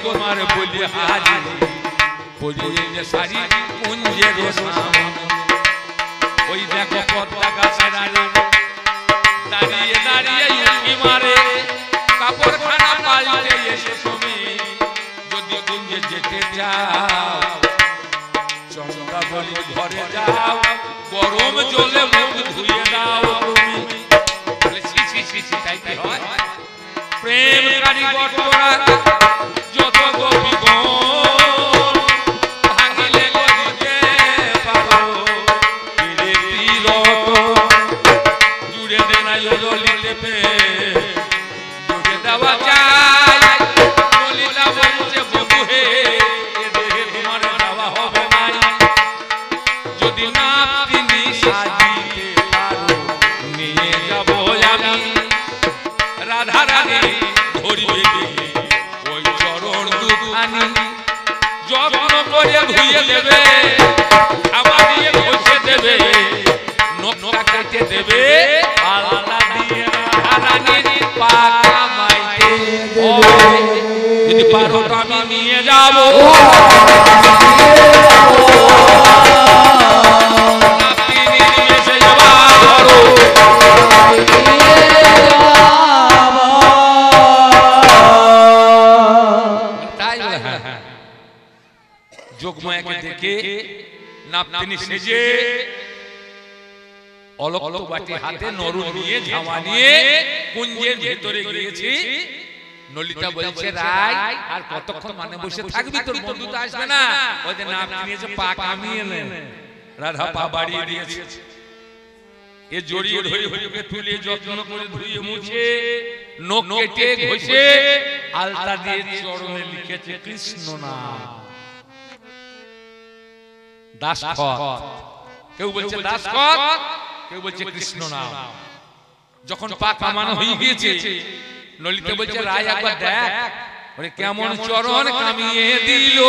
তোমার বলে হাজি পরিয়ে যে শাড়ি কুঞ্জের সামনে ওই দেখো পদ্মা গাছের দাঁড়িয়ে দাঁড়িয়ে উঁকি মারে কাপড় খানা পাল্টে এসে তুমি যদি কুঞ্জে যেতে যাও চন্দ্রাবলী ঘরে যাও গরম জলে মুখ ধুয়ে দাও তুমি বলে ছি ছি ছি ছি তাই কি হয় প্রেম কারিগর তোরা যত গোপীগণ ভাঙিলে গদিতে পারো ফিরে তীরত জুড়ে দেনা ললিতে পে জুড়ে দেওয়া যায় ললিতা বলছে বধু হে এ দেহে তোমার দেওয়া হবে নাই যদি না তিনি সাজিতে পারো নিয়ে যাব আমি রাধারানী ধরিবে দেখে ওই চরণ দুখানি যত্ন করে ধুয়ে দেবে খাবার দিয়ে ঘষে দেবে নখটা কেটে দেবে আল্লাহ দিয়ে রাধারানীর পা কামাইতে হবে যদি পারো তো আমি নিয়ে যাব যোগমায়াকে দেখে নাপতিনি সেজে অলক্ত বাটি হাতে নরু নিয়ে ঝামা নিয়ে কুঞ্জের ভেতরে গিয়েছি নলিতা বলছে রাই আর কতক্ষণ মানে বসে থাকবি তোর বন্ধু তো আসবে না ওই যে নাপতিনি এসে পা কামিয়ে নেন রাধা পা বাড়িয়ে দিয়েছে। এ জড়িয়ে ধরে হরিকে তুলে যত্ন করে ধুয়ে মুছে নখ কেটে ঘষে আলতা দিয়ে চরণে লিখেছে কৃষ্ণ নাম। দাসখত, কেউ বলছে দাসখত, কেউ বলছে কৃষ্ণ নাম। যখন পা কামানো হয়ে গিয়েছে ললিতা বলছে রায় একবার দেখ ওরে কেমন চরণ কামিয়ে দিল।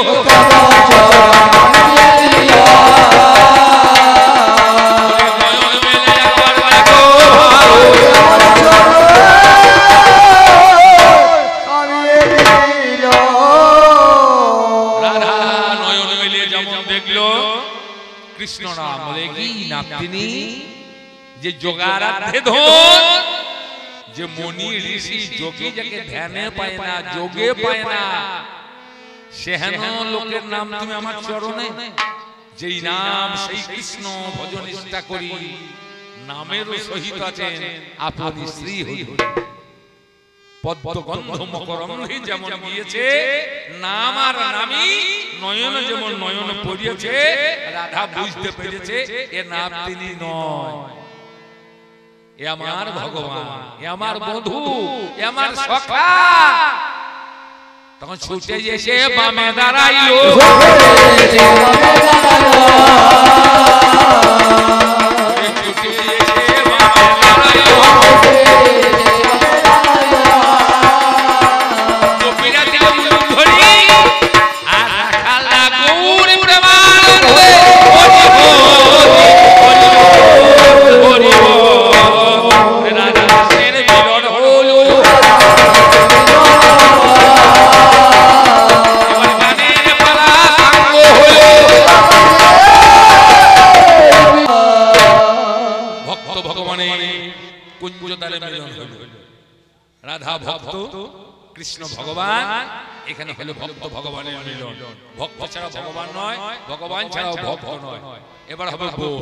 রাধা নয়ন মেলে যেমন দেখলো কৃষ্ণ নাম বলে কি নাতিনি যে যোগারাধ্যে ধন, যে মনি ঋষি যোগী যাকে ধ্যানে পায় না যোগে পায় না সেহেন লোকের নাম তুমি আমার চরণে, যেই নাম সেই কৃষ্ণ ভজন নিষ্ঠা করি নামের সহিত আছেন আপনি শ্রী হরি। পদ্মগন্ধ মকরন্ধে যেমন গিয়েছে নাম আর নামী নয়ন যেমন নয়ন পড়িয়েছে, রাধা বুঝতে পেরেছে এ নাম তিনি নয়, এ আমার ভগবান, এ আমার বধূ, এ আমার সখা। তখন ছুটে এসে বামে দাঁড়াইলো, রাধা ভক্ত কৃষ্ণ ভগবান, এখানে হলো ভক্ত ভগবানের মিলন। ভক্ত ছাড়া ভগবান নয়, ভগবান ছাড়াও ভক্ত নয়। এবার হবে বোর।